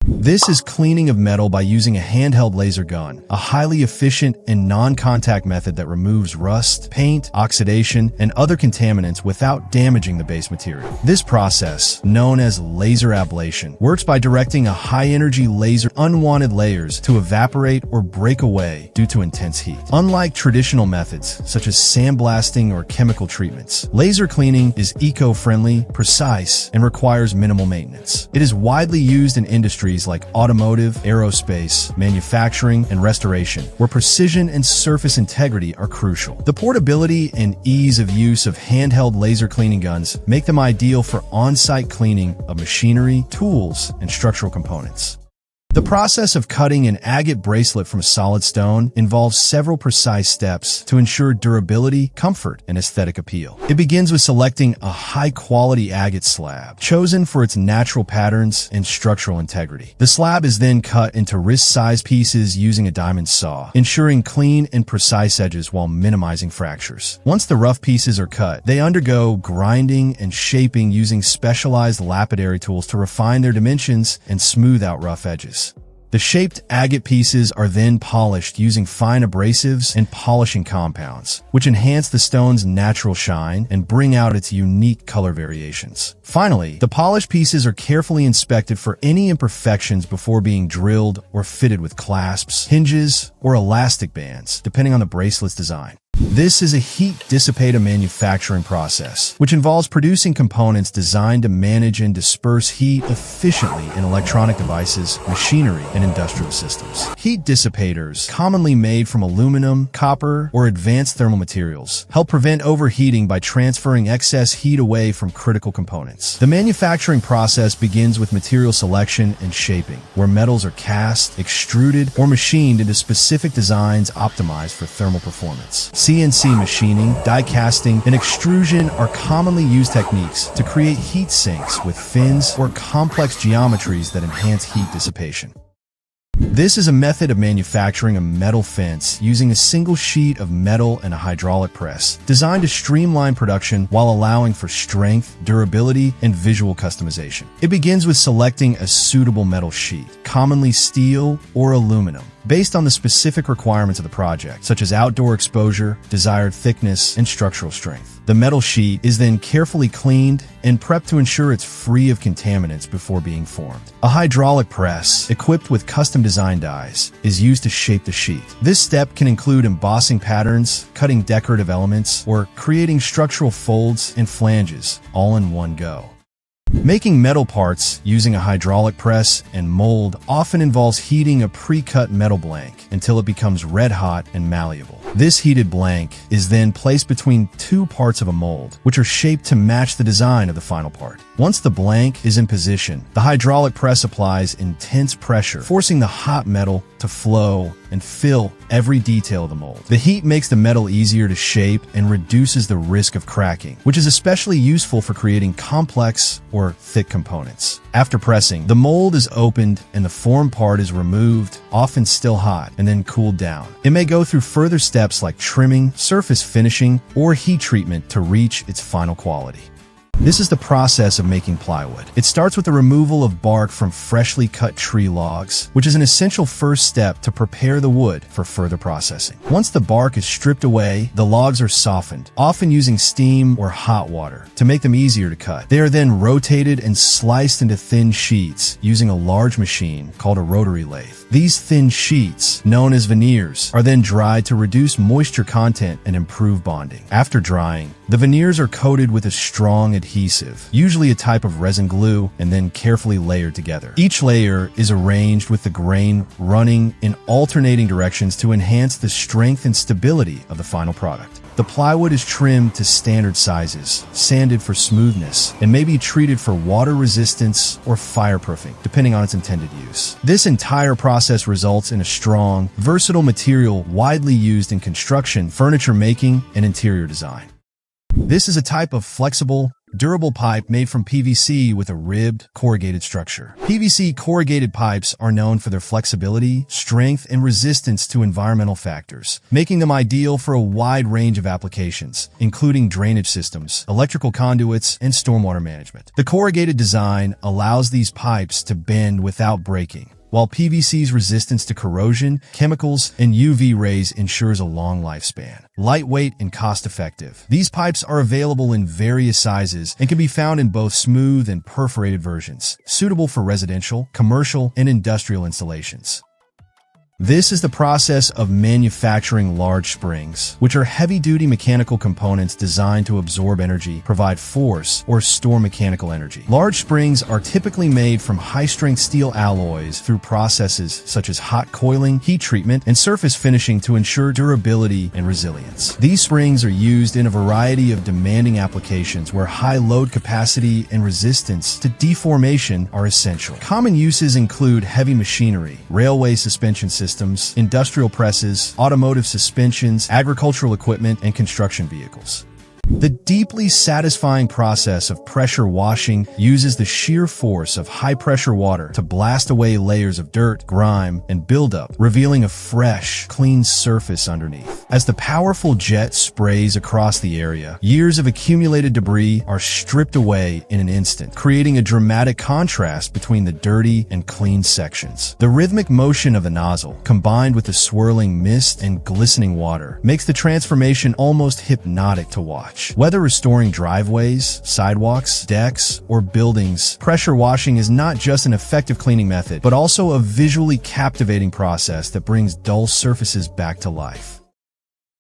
This is cleaning of metal by using a handheld laser gun, a highly efficient and non-contact method that removes rust, paint, oxidation, and other contaminants without damaging the base material. This process, known as laser ablation, works by directing a high-energy laser unwanted layers to evaporate or break away due to intense heat. Unlike traditional methods, such as sandblasting or chemical treatments, laser cleaning is eco-friendly, precise, and requires minimal maintenance. It is widely used in industries industries like automotive, aerospace, manufacturing, and restoration, where precision and surface integrity are crucial. The portability and ease of use of handheld laser cleaning guns make them ideal for on-site cleaning of machinery, tools, and structural components. The process of cutting an agate bracelet from solid stone involves several precise steps to ensure durability, comfort, and aesthetic appeal. It begins with selecting a high-quality agate slab, chosen for its natural patterns and structural integrity. The slab is then cut into wrist-sized pieces using a diamond saw, ensuring clean and precise edges while minimizing fractures. Once the rough pieces are cut, they undergo grinding and shaping using specialized lapidary tools to refine their dimensions and smooth out rough edges. The shaped agate pieces are then polished using fine abrasives and polishing compounds, which enhance the stone's natural shine and bring out its unique color variations. Finally, the polished pieces are carefully inspected for any imperfections before being drilled or fitted with clasps, hinges, or elastic bands, depending on the bracelet's design. This is a heat dissipator manufacturing process, which involves producing components designed to manage and disperse heat efficiently in electronic devices, machinery, and industrial systems. Heat dissipators, commonly made from aluminum, copper, or advanced thermal materials, help prevent overheating by transferring excess heat away from critical components. The manufacturing process begins with material selection and shaping, where metals are cast, extruded, or machined into specific designs optimized for thermal performance. CNC machining, die casting, and extrusion are commonly used techniques to create heat sinks with fins or complex geometries that enhance heat dissipation. This is a method of manufacturing a metal fence using a single sheet of metal and a hydraulic press, designed to streamline production while allowing for strength, durability, and visual customization. It begins with selecting a suitable metal sheet, commonly steel or aluminum, based on the specific requirements of the project, such as outdoor exposure, desired thickness, and structural strength. The metal sheet is then carefully cleaned and prepped to ensure it's free of contaminants before being formed. A hydraulic press, equipped with custom-designed dies, is used to shape the sheet. This step can include embossing patterns, cutting decorative elements, or creating structural folds and flanges, all in one go. Making metal parts using a hydraulic press and mold often involves heating a pre-cut metal blank until it becomes red-hot and malleable. This heated blank is then placed between two parts of a mold, which are shaped to match the design of the final part. Once the blank is in position, the hydraulic press applies intense pressure, forcing the hot metal to flow and fill every detail of the mold. The heat makes the metal easier to shape and reduces the risk of cracking, which is especially useful for creating complex or thick components. After pressing, the mold is opened and the formed part is removed, often still hot, and then cooled down. It may go through further steps like trimming, surface finishing, or heat treatment to reach its final quality. This is the process of making plywood. It starts with the removal of bark from freshly cut tree logs, which is an essential first step to prepare the wood for further processing. Once the bark is stripped away, the logs are softened, often using steam or hot water, to make them easier to cut. They are then rotated and sliced into thin sheets using a large machine called a rotary lathe. These thin sheets, known as veneers, are then dried to reduce moisture content and improve bonding. After drying, the veneers are coated with a strong adhesive, usually a type of resin glue, and then carefully layered together. Each layer is arranged with the grain running in alternating directions to enhance the strength and stability of the final product. The plywood is trimmed to standard sizes, sanded for smoothness, and may be treated for water resistance or fireproofing, depending on its intended use. This entire process results in a strong, versatile material widely used in construction, furniture making, and interior design. This is a type of flexible, durable pipe made from PVC with a ribbed, corrugated structure. PVC corrugated pipes are known for their flexibility, strength, and resistance to environmental factors, making them ideal for a wide range of applications, including drainage systems, electrical conduits, and stormwater management. The corrugated design allows these pipes to bend without breaking, while PVC's resistance to corrosion, chemicals, and UV rays ensures a long lifespan. Lightweight and cost-effective, these pipes are available in various sizes and can be found in both smooth and perforated versions, suitable for residential, commercial, and industrial installations. This is the process of manufacturing large springs, which are heavy-duty mechanical components designed to absorb energy, provide force, or store mechanical energy. Large springs are typically made from high-strength steel alloys through processes such as hot coiling, heat treatment, and surface finishing to ensure durability and resilience. These springs are used in a variety of demanding applications where high load capacity and resistance to deformation are essential. Common uses include heavy machinery, railway suspension systems, industrial presses, automotive suspensions, agricultural equipment, and construction vehicles. The deeply satisfying process of pressure washing uses the sheer force of high-pressure water to blast away layers of dirt, grime, and buildup, revealing a fresh, clean surface underneath. As the powerful jet sprays across the area, years of accumulated debris are stripped away in an instant, creating a dramatic contrast between the dirty and clean sections. The rhythmic motion of the nozzle, combined with the swirling mist and glistening water, makes the transformation almost hypnotic to watch. Whether restoring driveways, sidewalks, decks, or buildings, pressure washing is not just an effective cleaning method, but also a visually captivating process that brings dull surfaces back to life.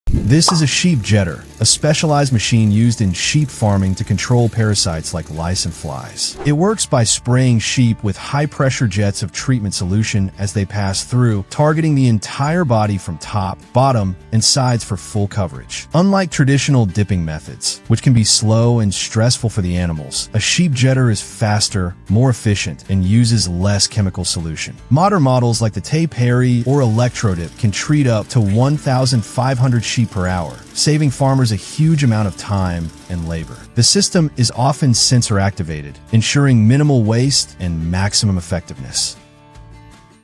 This is a sheep jetter, a specialized machine used in sheep farming to control parasites like lice and flies. It works by spraying sheep with high-pressure jets of treatment solution as they pass through, targeting the entire body from top, bottom, and sides for full coverage. Unlike traditional dipping methods, which can be slow and stressful for the animals, a sheep jetter is faster, more efficient, and uses less chemical solution. Modern models like the Paver or Electrodip can treat up to 1,500 sheep per hour, saving farmers a huge amount of time and labor. The system is often sensor activated, ensuring minimal waste and maximum effectiveness.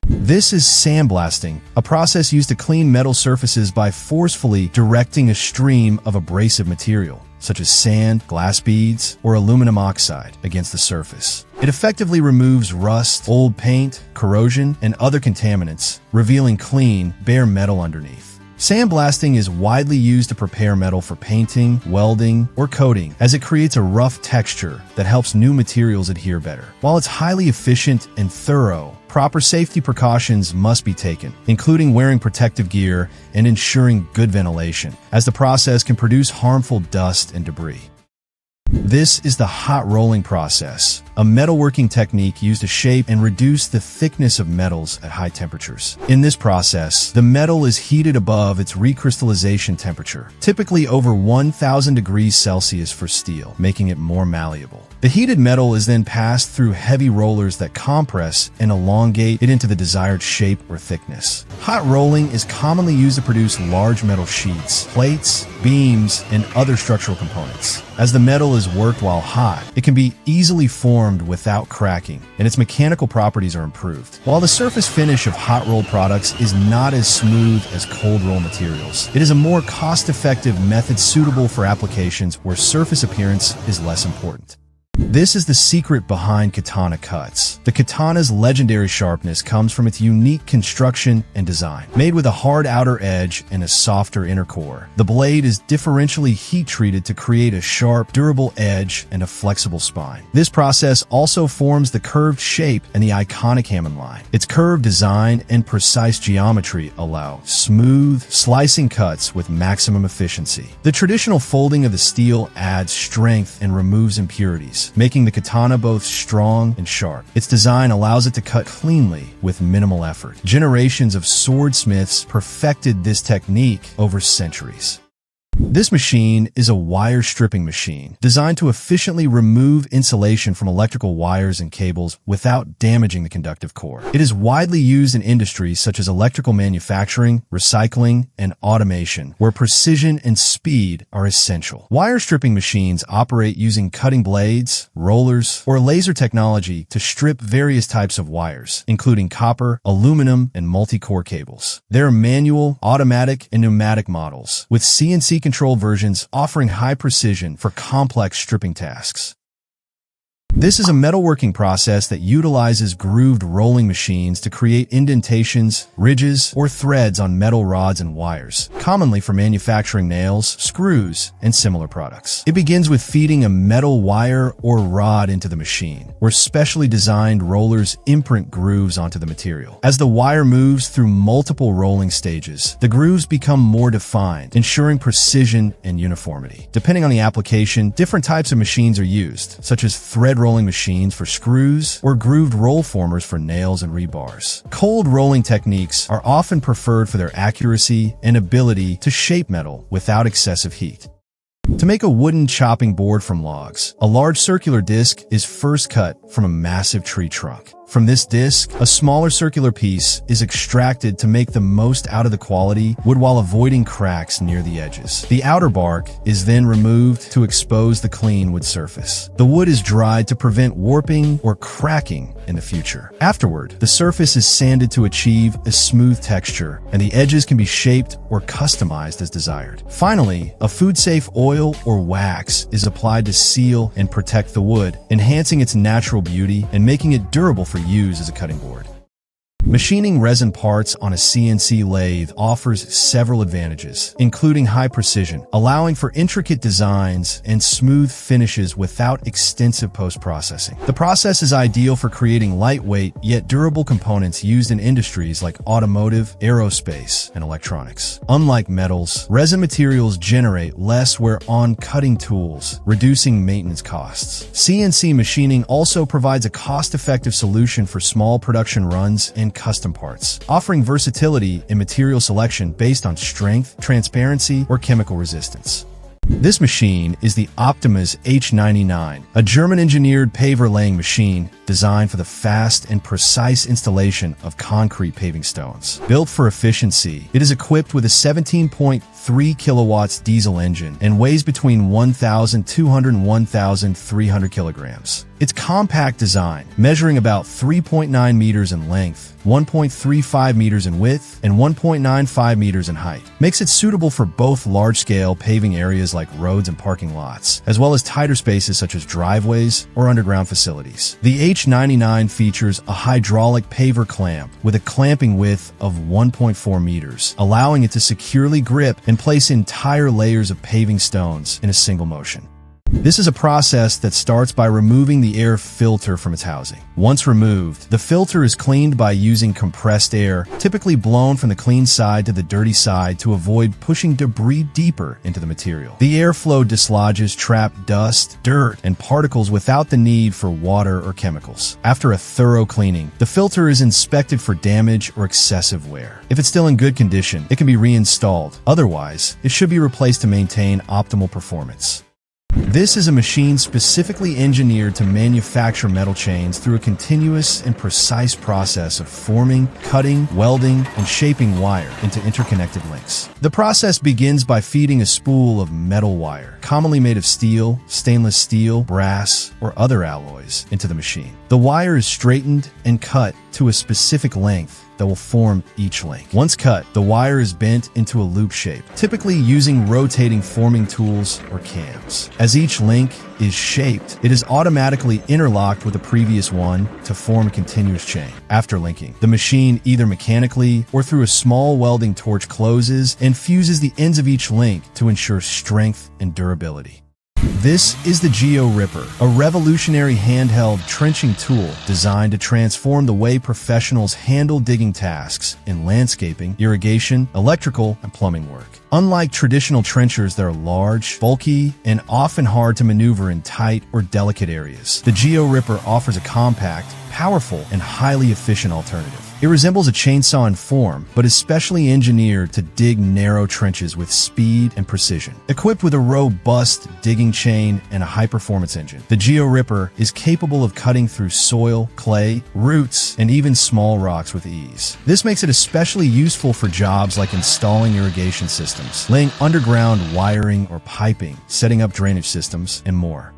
This is sandblasting, a process used to clean metal surfaces by forcefully directing a stream of abrasive material, such as sand, glass beads, or aluminum oxide, against the surface. It effectively removes rust, old paint, corrosion, and other contaminants, revealing clean, bare metal underneath. Sandblasting is widely used to prepare metal for painting, welding, or coating, as it creates a rough texture that helps new materials adhere better. While it's highly efficient and thorough, proper safety precautions must be taken, including wearing protective gear and ensuring good ventilation, as the process can produce harmful dust and debris. This is the hot rolling process, a metalworking technique used to shape and reduce the thickness of metals at high temperatures. In this process, the metal is heated above its recrystallization temperature, typically over 1,000 degrees Celsius for steel, making it more malleable. The heated metal is then passed through heavy rollers that compress and elongate it into the desired shape or thickness. Hot rolling is commonly used to produce large metal sheets, plates, beams, and other structural components. As the metal is worked while hot, it can be easily formed without cracking, and its mechanical properties are improved. While the surface finish of hot rolled products is not as smooth as cold roll materials, it is a more cost-effective method suitable for applications where surface appearance is less important. This is the secret behind katana cuts. The katana's legendary sharpness comes from its unique construction and design. Made with a hard outer edge and a softer inner core, the blade is differentially heat-treated to create a sharp, durable edge and a flexible spine. This process also forms the curved shape and the iconic Hammond line. Its curved design and precise geometry allow smooth, slicing cuts with maximum efficiency. The traditional folding of the steel adds strength and removes impurities, making the katana both strong and sharp. Its design allows it to cut cleanly with minimal effort. Generations of swordsmiths perfected this technique over centuries. This machine is a wire stripping machine designed to efficiently remove insulation from electrical wires and cables without damaging the conductive core. It is widely used in industries such as electrical manufacturing, recycling, and automation, where precision and speed are essential. Wire stripping machines operate using cutting blades, rollers, or laser technology to strip various types of wires, including copper, aluminum, and multi-core cables. There are manual, automatic, and pneumatic models, with CNC controlled versions offering high precision for complex stripping tasks. This is a metalworking process that utilizes grooved rolling machines to create indentations, ridges, or threads on metal rods and wires, commonly for manufacturing nails, screws, and similar products. It begins with feeding a metal wire or rod into the machine, where specially designed rollers imprint grooves onto the material. As the wire moves through multiple rolling stages, the grooves become more defined, ensuring precision and uniformity. Depending on the application, different types of machines are used, such as thread rolling machines for screws or grooved roll formers for nails and rebars. Cold rolling techniques are often preferred for their accuracy and ability to shape metal without excessive heat. To make a wooden chopping board from logs, a large circular disc is first cut from a massive tree trunk. From this disc, a smaller circular piece is extracted to make the most out of the quality wood while avoiding cracks near the edges. The outer bark is then removed to expose the clean wood surface. The wood is dried to prevent warping or cracking in the future. Afterward, the surface is sanded to achieve a smooth texture, and the edges can be shaped or customized as desired. Finally, a food-safe oil or wax is applied to seal and protect the wood, enhancing its natural beauty and making it durable for use as a cutting board. Machining resin parts on a CNC lathe offers several advantages, including high precision, allowing for intricate designs and smooth finishes without extensive post-processing. The process is ideal for creating lightweight yet durable components used in industries like automotive, aerospace, and electronics. Unlike metals, resin materials generate less wear on cutting tools, reducing maintenance costs. CNC machining also provides a cost-effective solution for small production runs and custom parts, offering versatility in material selection based on strength, transparency, or chemical resistance. This machine is the Optima's H99, a German-engineered paver laying machine designed for the fast and precise installation of concrete paving stones. Built for efficiency, it is equipped with a 17.3 kilowatts diesel engine and weighs between 1,200 and 1,300 kilograms. Its compact design, measuring about 3.9 meters in length, 1.35 meters in width, and 1.95 meters in height, makes it suitable for both large-scale paving areas like roads and parking lots, as well as tighter spaces such as driveways or underground facilities. The H99 features a hydraulic paver clamp with a clamping width of 1.4 meters, allowing it to securely grip and place entire layers of paving stones in a single motion. This is a process that starts by removing the air filter from its housing. Once removed, the filter is cleaned by using compressed air, typically blown from the clean side to the dirty side to avoid pushing debris deeper into the material. The airflow dislodges trapped dust, dirt, and particles without the need for water or chemicals. After a thorough cleaning, the filter is inspected for damage or excessive wear. If it's still in good condition, it can be reinstalled. Otherwise, it should be replaced to maintain optimal performance. This is a machine specifically engineered to manufacture metal chains through a continuous and precise process of forming, cutting, welding, and shaping wire into interconnected links. The process begins by feeding a spool of metal wire, commonly made of steel, stainless steel, brass, or other alloys, into the machine. The wire is straightened and cut to a specific length that will form each link. Once cut, the wire is bent into a loop shape, typically using rotating forming tools or cams. As each link is shaped, it is automatically interlocked with the previous one to form a continuous chain. After linking, the machine either mechanically or through a small welding torch closes and fuses the ends of each link to ensure strength and durability. This is the Geo Ripper, a revolutionary handheld trenching tool designed to transform the way professionals handle digging tasks in landscaping, irrigation, electrical, and plumbing work. Unlike traditional trenchers that are large, bulky, and often hard to maneuver in tight or delicate areas, the Geo Ripper offers a compact, powerful, and highly efficient alternative. It resembles a chainsaw in form, but is specially engineered to dig narrow trenches with speed and precision. Equipped with a robust digging chain and a high-performance engine, the Geo Ripper is capable of cutting through soil, clay, roots, and even small rocks with ease. This makes it especially useful for jobs like installing irrigation systems, laying underground wiring or piping, setting up drainage systems, and more.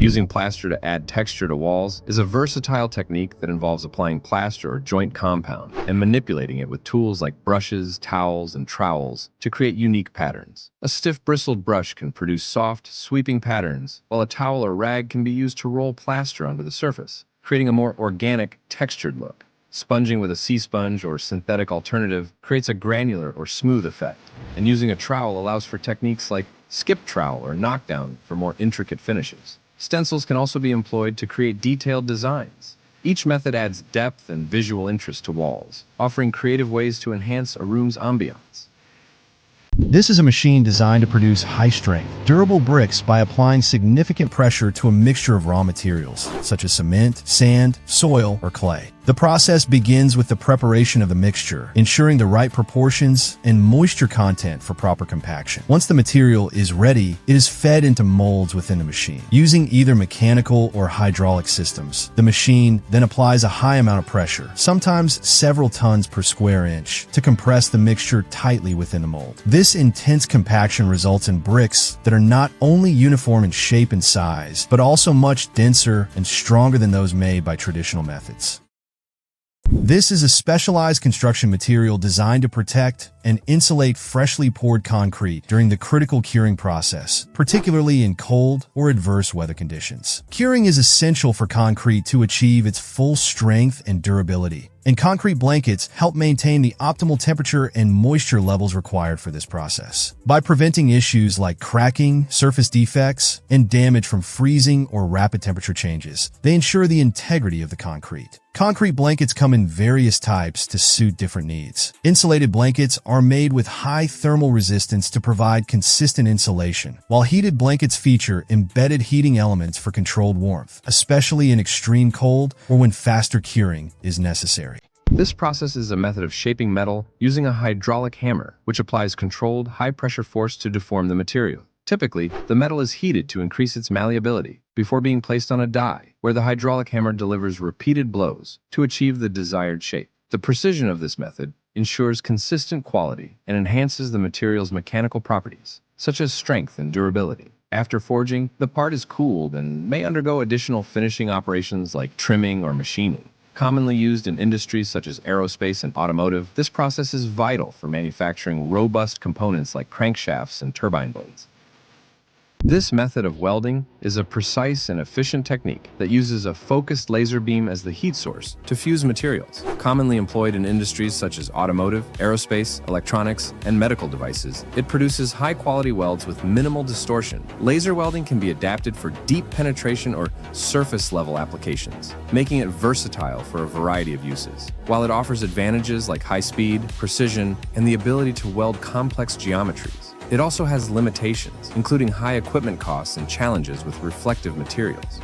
Using plaster to add texture to walls is a versatile technique that involves applying plaster or joint compound and manipulating it with tools like brushes, towels, and trowels to create unique patterns. A stiff bristled brush can produce soft, sweeping patterns, while a towel or rag can be used to roll plaster onto the surface, creating a more organic, textured look. Sponging with a sea sponge or synthetic alternative creates a granular or smooth effect, and using a trowel allows for techniques like skip trowel or knockdown for more intricate finishes. Stencils can also be employed to create detailed designs. Each method adds depth and visual interest to walls, offering creative ways to enhance a room's ambiance. This is a machine designed to produce high-strength, durable bricks by applying significant pressure to a mixture of raw materials, such as cement, sand, soil, or clay. The process begins with the preparation of the mixture, ensuring the right proportions and moisture content for proper compaction. Once the material is ready, it is fed into molds within the machine. Using either mechanical or hydraulic systems, the machine then applies a high amount of pressure, sometimes several tons per square inch, to compress the mixture tightly within the mold. This intense compaction results in bricks that are not only uniform in shape and size, but also much denser and stronger than those made by traditional methods. This is a specialized construction material designed to protect and insulate freshly poured concrete during the critical curing process, particularly in cold or adverse weather conditions. Curing is essential for concrete to achieve its full strength and durability, and concrete blankets help maintain the optimal temperature and moisture levels required for this process. By preventing issues like cracking, surface defects, and damage from freezing or rapid temperature changes, they ensure the integrity of the concrete. Concrete blankets come in various types to suit different needs. Insulated blankets are made with high thermal resistance to provide consistent insulation, while heated blankets feature embedded heating elements for controlled warmth, especially in extreme cold or when faster curing is necessary. This process is a method of shaping metal using a hydraulic hammer, which applies controlled, high-pressure force to deform the material. Typically, the metal is heated to increase its malleability before being placed on a die, where the hydraulic hammer delivers repeated blows to achieve the desired shape. The precision of this method ensures consistent quality and enhances the material's mechanical properties, such as strength and durability. After forging, the part is cooled and may undergo additional finishing operations like trimming or machining. Commonly used in industries such as aerospace and automotive, this process is vital for manufacturing robust components like crankshafts and turbine blades. This method of welding is a precise and efficient technique that uses a focused laser beam as the heat source to fuse materials. Commonly employed in industries such as automotive, aerospace, electronics, and medical devices, it produces high-quality welds with minimal distortion. Laser welding can be adapted for deep penetration or surface-level applications, making it versatile for a variety of uses. While it offers advantages like high speed, precision, and the ability to weld complex geometries, it also has limitations, including high equipment costs and challenges with reflective materials.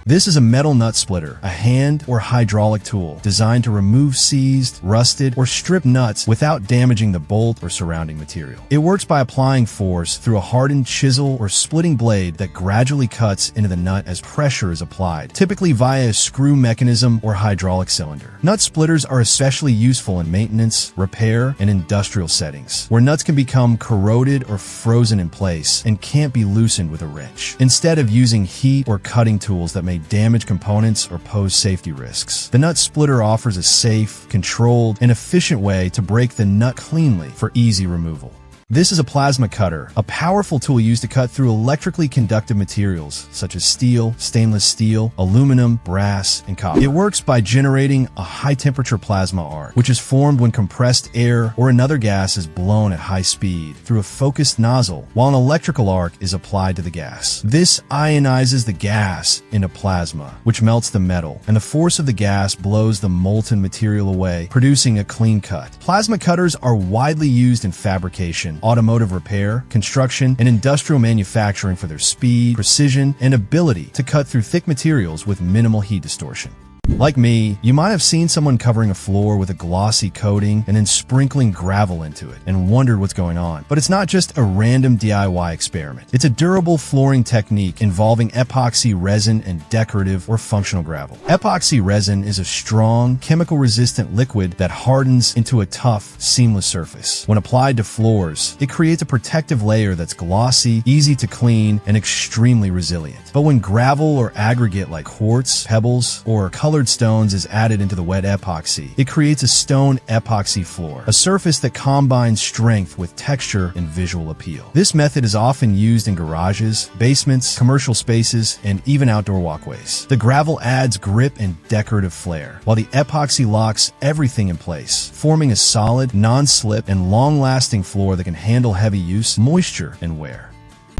This is a metal nut splitter, a hand or hydraulic tool designed to remove seized, rusted, or stripped nuts without damaging the bolt or surrounding material. It works by applying force through a hardened chisel or splitting blade that gradually cuts into the nut as pressure is applied, typically via a screw mechanism or hydraulic cylinder. Nut splitters are especially useful in maintenance, repair, and industrial settings, where nuts can become corroded or frozen in place and can't be loosened with a wrench. Instead of using heat or cutting tools that may damage components or pose safety risks, the nut splitter offers a safe, controlled, and efficient way to break the nut cleanly for easy removal. This is a plasma cutter, a powerful tool used to cut through electrically conductive materials such as steel, stainless steel, aluminum, brass, and copper. It works by generating a high-temperature plasma arc, which is formed when compressed air or another gas is blown at high speed through a focused nozzle, while an electrical arc is applied to the gas. This ionizes the gas into plasma, which melts the metal, and the force of the gas blows the molten material away, producing a clean cut. Plasma cutters are widely used in fabrication, automotive repair, construction, and industrial manufacturing for their speed, precision, and ability to cut through thick materials with minimal heat distortion. Like me, you might have seen someone covering a floor with a glossy coating and then sprinkling gravel into it and wondered what's going on. But it's not just a random DIY experiment. It's a durable flooring technique involving epoxy resin and decorative or functional gravel. Epoxy resin is a strong, chemical-resistant liquid that hardens into a tough, seamless surface. When applied to floors, it creates a protective layer that's glossy, easy to clean, and extremely resilient. But when gravel or aggregate like quartz, pebbles, or colored stones is added into the wet epoxy, it creates a stone epoxy floor, a surface that combines strength with texture and visual appeal. This method is often used in garages, basements, commercial spaces, and even outdoor walkways. The gravel adds grip and decorative flair, while the epoxy locks everything in place, forming a solid, non-slip, and long-lasting floor that can handle heavy use, moisture, and wear.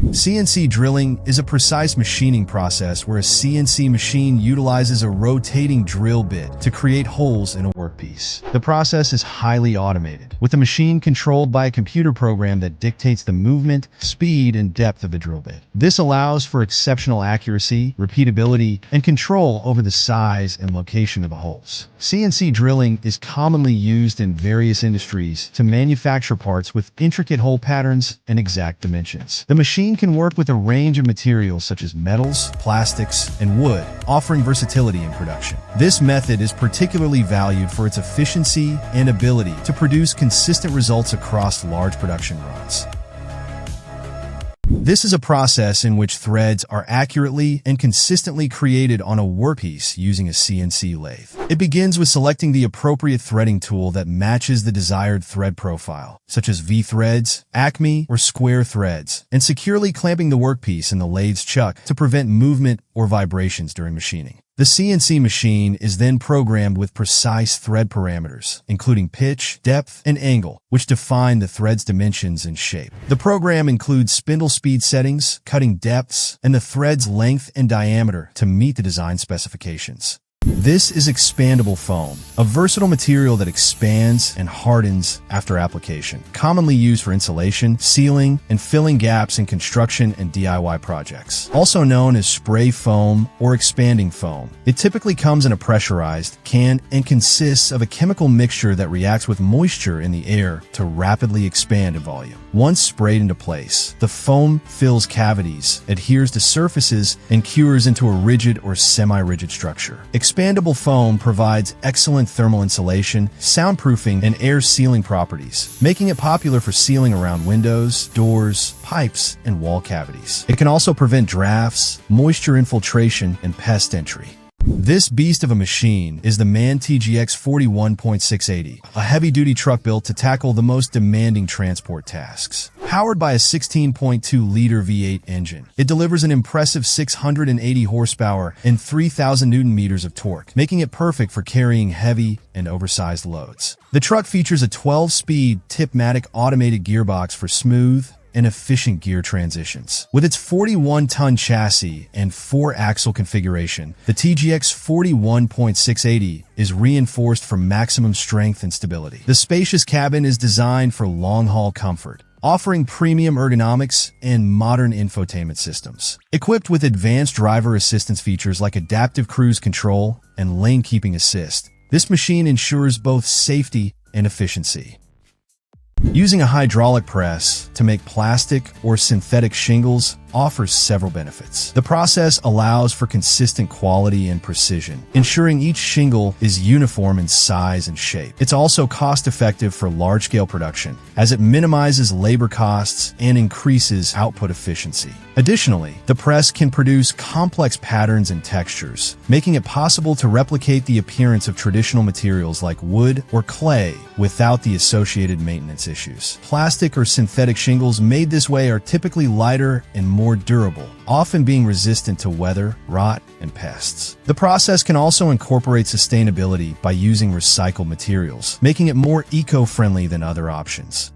CNC drilling is a precise machining process where a CNC machine utilizes a rotating drill bit to create holes in a workpiece. The process is highly automated, with the machine controlled by a computer program that dictates the movement, speed, and depth of the drill bit. This allows for exceptional accuracy, repeatability, and control over the size and location of the holes. CNC drilling is commonly used in various industries to manufacture parts with intricate hole patterns and exact dimensions. The machine can work with a range of materials such as metals, plastics, and wood, offering versatility in production. This method is particularly valued for its efficiency and ability to produce consistent results across large production runs. This is a process in which threads are accurately and consistently created on a workpiece using a CNC lathe. It begins with selecting the appropriate threading tool that matches the desired thread profile, such as V-threads, Acme, or square threads, and securely clamping the workpiece in the lathe's chuck to prevent movement or vibrations during machining. The CNC machine is then programmed with precise thread parameters, including pitch, depth, and angle, which define the thread's dimensions and shape. The program includes spindle speed settings, cutting depths, and the thread's length and diameter to meet the design specifications. This is expandable foam, a versatile material that expands and hardens after application, commonly used for insulation, sealing, and filling gaps in construction and DIY projects. Also known as spray foam or expanding foam, it typically comes in a pressurized can and consists of a chemical mixture that reacts with moisture in the air to rapidly expand in volume. Once sprayed into place, the foam fills cavities, adheres to surfaces, and cures into a rigid or semi-rigid structure. Expandable foam provides excellent thermal insulation, soundproofing, and air sealing properties, making it popular for sealing around windows, doors, pipes, and wall cavities. It can also prevent drafts, moisture infiltration, and pest entry. This beast of a machine is the MAN TGX 41.680, a heavy-duty truck built to tackle the most demanding transport tasks. Powered by a 16.2-liter V8 engine, it delivers an impressive 680 horsepower and 3,000 newton-meters of torque, making it perfect for carrying heavy and oversized loads. The truck features a 12-speed Tipmatic automated gearbox for smooth and efficient gear transitions. With its 41-ton chassis and 4-axle configuration, the TGX 41.680 is reinforced for maximum strength and stability. The spacious cabin is designed for long-haul comfort, offering premium ergonomics and modern infotainment systems. Equipped with advanced driver assistance features like adaptive cruise control and lane keeping assist, this machine ensures both safety and efficiency. Using a hydraulic press to make plastic or synthetic shingles offers several benefits. The process allows for consistent quality and precision, ensuring each shingle is uniform in size and shape. It's also cost-effective for large-scale production, as it minimizes labor costs and increases output efficiency. Additionally, the press can produce complex patterns and textures, making it possible to replicate the appearance of traditional materials like wood or clay without the associated maintenance issues. Plastic or synthetic shingles made this way are typically lighter and more durable, often being resistant to weather, rot, and pests. The process can also incorporate sustainability by using recycled materials, making it more eco-friendly than other options.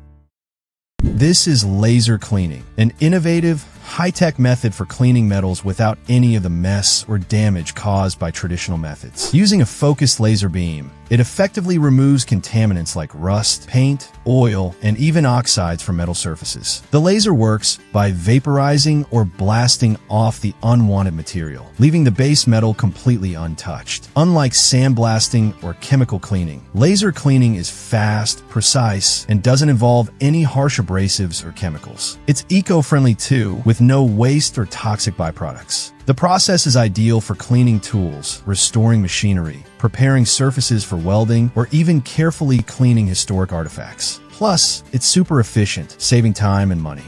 This is laser cleaning, an innovative, high-tech method for cleaning metals without any of the mess or damage caused by traditional methods. Using a focused laser beam, It effectively removes contaminants like rust, paint, oil, and even oxides from metal surfaces. The laser works by vaporizing or blasting off the unwanted material, leaving the base metal completely untouched. Unlike sandblasting or chemical cleaning, laser cleaning is fast, precise, and doesn't involve any harsh abrasives or chemicals. It's eco-friendly too, with no waste or toxic byproducts. The process is ideal for cleaning tools, restoring machinery, preparing surfaces for welding, or even carefully cleaning historic artifacts. Plus, it's super efficient, saving time and money.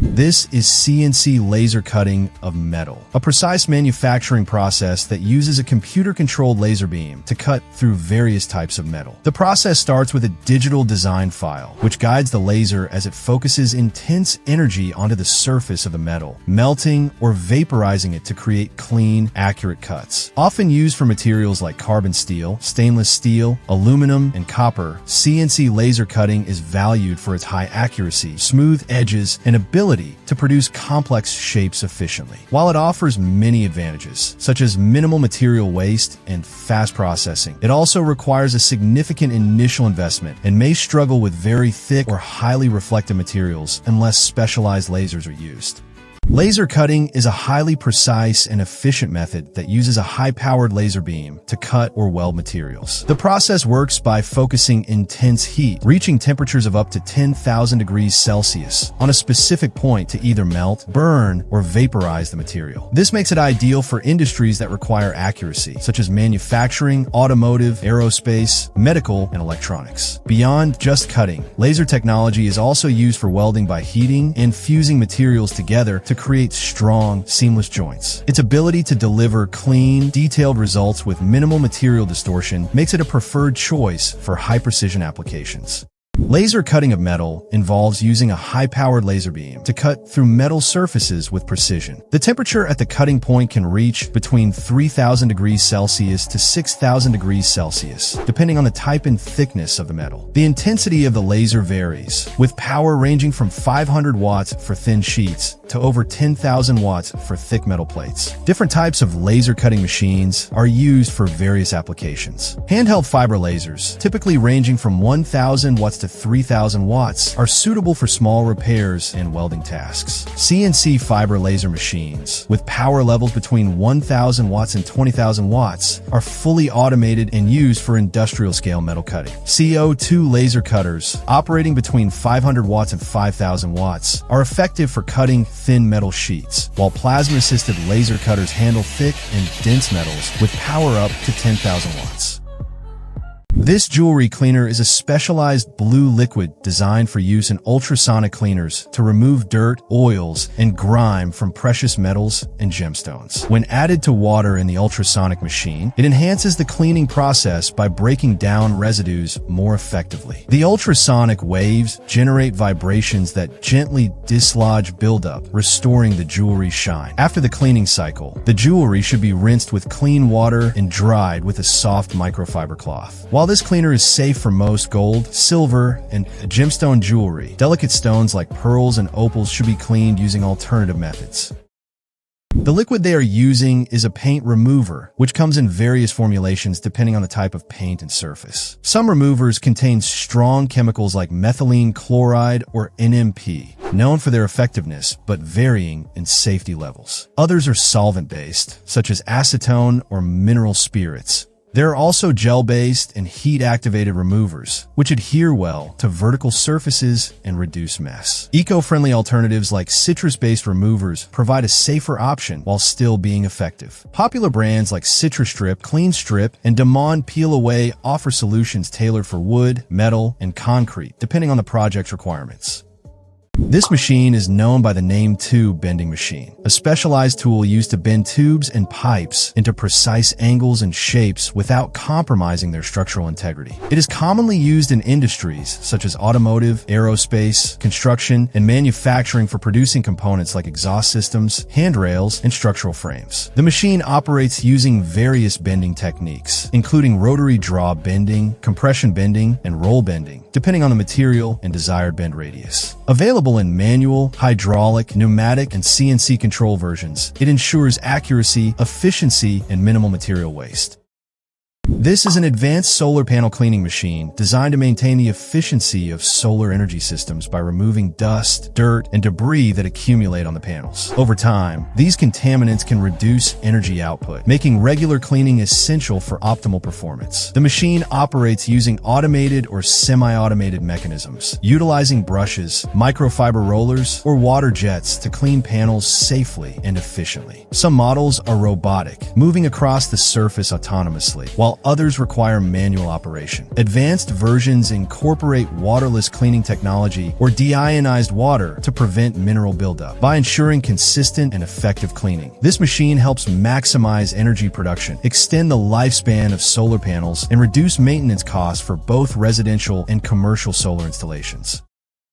This is CNC laser cutting of metal, a precise manufacturing process that uses a computer-controlled laser beam to cut through various types of metal. The process starts with a digital design file, which guides the laser as it focuses intense energy onto the surface of the metal, melting or vaporizing it to create clean, accurate cuts. Often used for materials like carbon steel, stainless steel, aluminum, and copper, CNC laser cutting is valued for its high accuracy, smooth edges, and ability to produce complex shapes efficiently. While it offers many advantages, such as minimal material waste and fast processing, it also requires a significant initial investment and may struggle with very thick or highly reflective materials unless specialized lasers are used. Laser cutting is a highly precise and efficient method that uses a high-powered laser beam to cut or weld materials. The process works by focusing intense heat, reaching temperatures of up to 10,000 degrees Celsius on a specific point to either melt, burn, or vaporize the material. This makes it ideal for industries that require accuracy, such as manufacturing, automotive, aerospace, medical, and electronics. Beyond just cutting, laser technology is also used for welding by heating and fusing materials together to create strong, seamless joints. Its ability to deliver clean, detailed results with minimal material distortion makes it a preferred choice for high-precision applications. Laser cutting of metal involves using a high-powered laser beam to cut through metal surfaces with precision. The temperature at the cutting point can reach between 3,000 degrees Celsius to 6,000 degrees Celsius, depending on the type and thickness of the metal. The intensity of the laser varies, with power ranging from 500 watts for thin sheets to over 10,000 watts for thick metal plates. Different types of laser cutting machines are used for various applications. Handheld fiber lasers, typically ranging from 1,000 watts to 3,000 watts, are suitable for small repairs and welding tasks. CNC fiber laser machines, with power levels between 1,000 watts and 20,000 watts, are fully automated and used for industrial-scale metal cutting. CO2 laser cutters, operating between 500 watts and 5,000 watts, are effective for cutting thin metal sheets, while plasma-assisted laser cutters handle thick and dense metals with power up to 10,000 watts. This jewelry cleaner is a specialized blue liquid designed for use in ultrasonic cleaners to remove dirt, oils, and grime from precious metals and gemstones. When added to water in the ultrasonic machine, it enhances the cleaning process by breaking down residues more effectively. The ultrasonic waves generate vibrations that gently dislodge buildup, restoring the jewelry's shine. After the cleaning cycle, the jewelry should be rinsed with clean water and dried with a soft microfiber cloth. While this cleaner is safe for most gold, silver, and gemstone jewelry, delicate stones like pearls and opals should be cleaned using alternative methods. The liquid they are using is a paint remover, which comes in various formulations depending on the type of paint and surface. Some removers contain strong chemicals like methylene chloride or NMP, known for their effectiveness but varying in safety levels. Others are solvent-based, such as acetone or mineral spirits. There are also gel-based and heat-activated removers, which adhere well to vertical surfaces and reduce mess. Eco-friendly alternatives like citrus-based removers provide a safer option while still being effective. Popular brands like CitraStrip, CleanStrip, and Demond Peel Away offer solutions tailored for wood, metal, and concrete, depending on the project's requirements. This machine is known by the name tube bending machine, a specialized tool used to bend tubes and pipes into precise angles and shapes without compromising their structural integrity. It is commonly used in industries such as automotive, aerospace, construction, and manufacturing for producing components like exhaust systems, handrails, and structural frames. The machine operates using various bending techniques, including rotary draw bending, compression bending, and roll bending, depending on the material and desired bend radius. Available in manual, hydraulic, pneumatic, and CNC control versions, it ensures accuracy, efficiency, and minimal material waste. This is an advanced solar panel cleaning machine designed to maintain the efficiency of solar energy systems by removing dust, dirt, and debris that accumulate on the panels. Over time, these contaminants can reduce energy output, making regular cleaning essential for optimal performance. The machine operates using automated or semi-automated mechanisms, utilizing brushes, microfiber rollers, or water jets to clean panels safely and efficiently. Some models are robotic, moving across the surface autonomously, while others require manual operation. Advanced versions incorporate waterless cleaning technology or deionized water to prevent mineral buildup. By ensuring consistent and effective cleaning, this machine helps maximize energy production, extend the lifespan of solar panels, and reduce maintenance costs for both residential and commercial solar installations.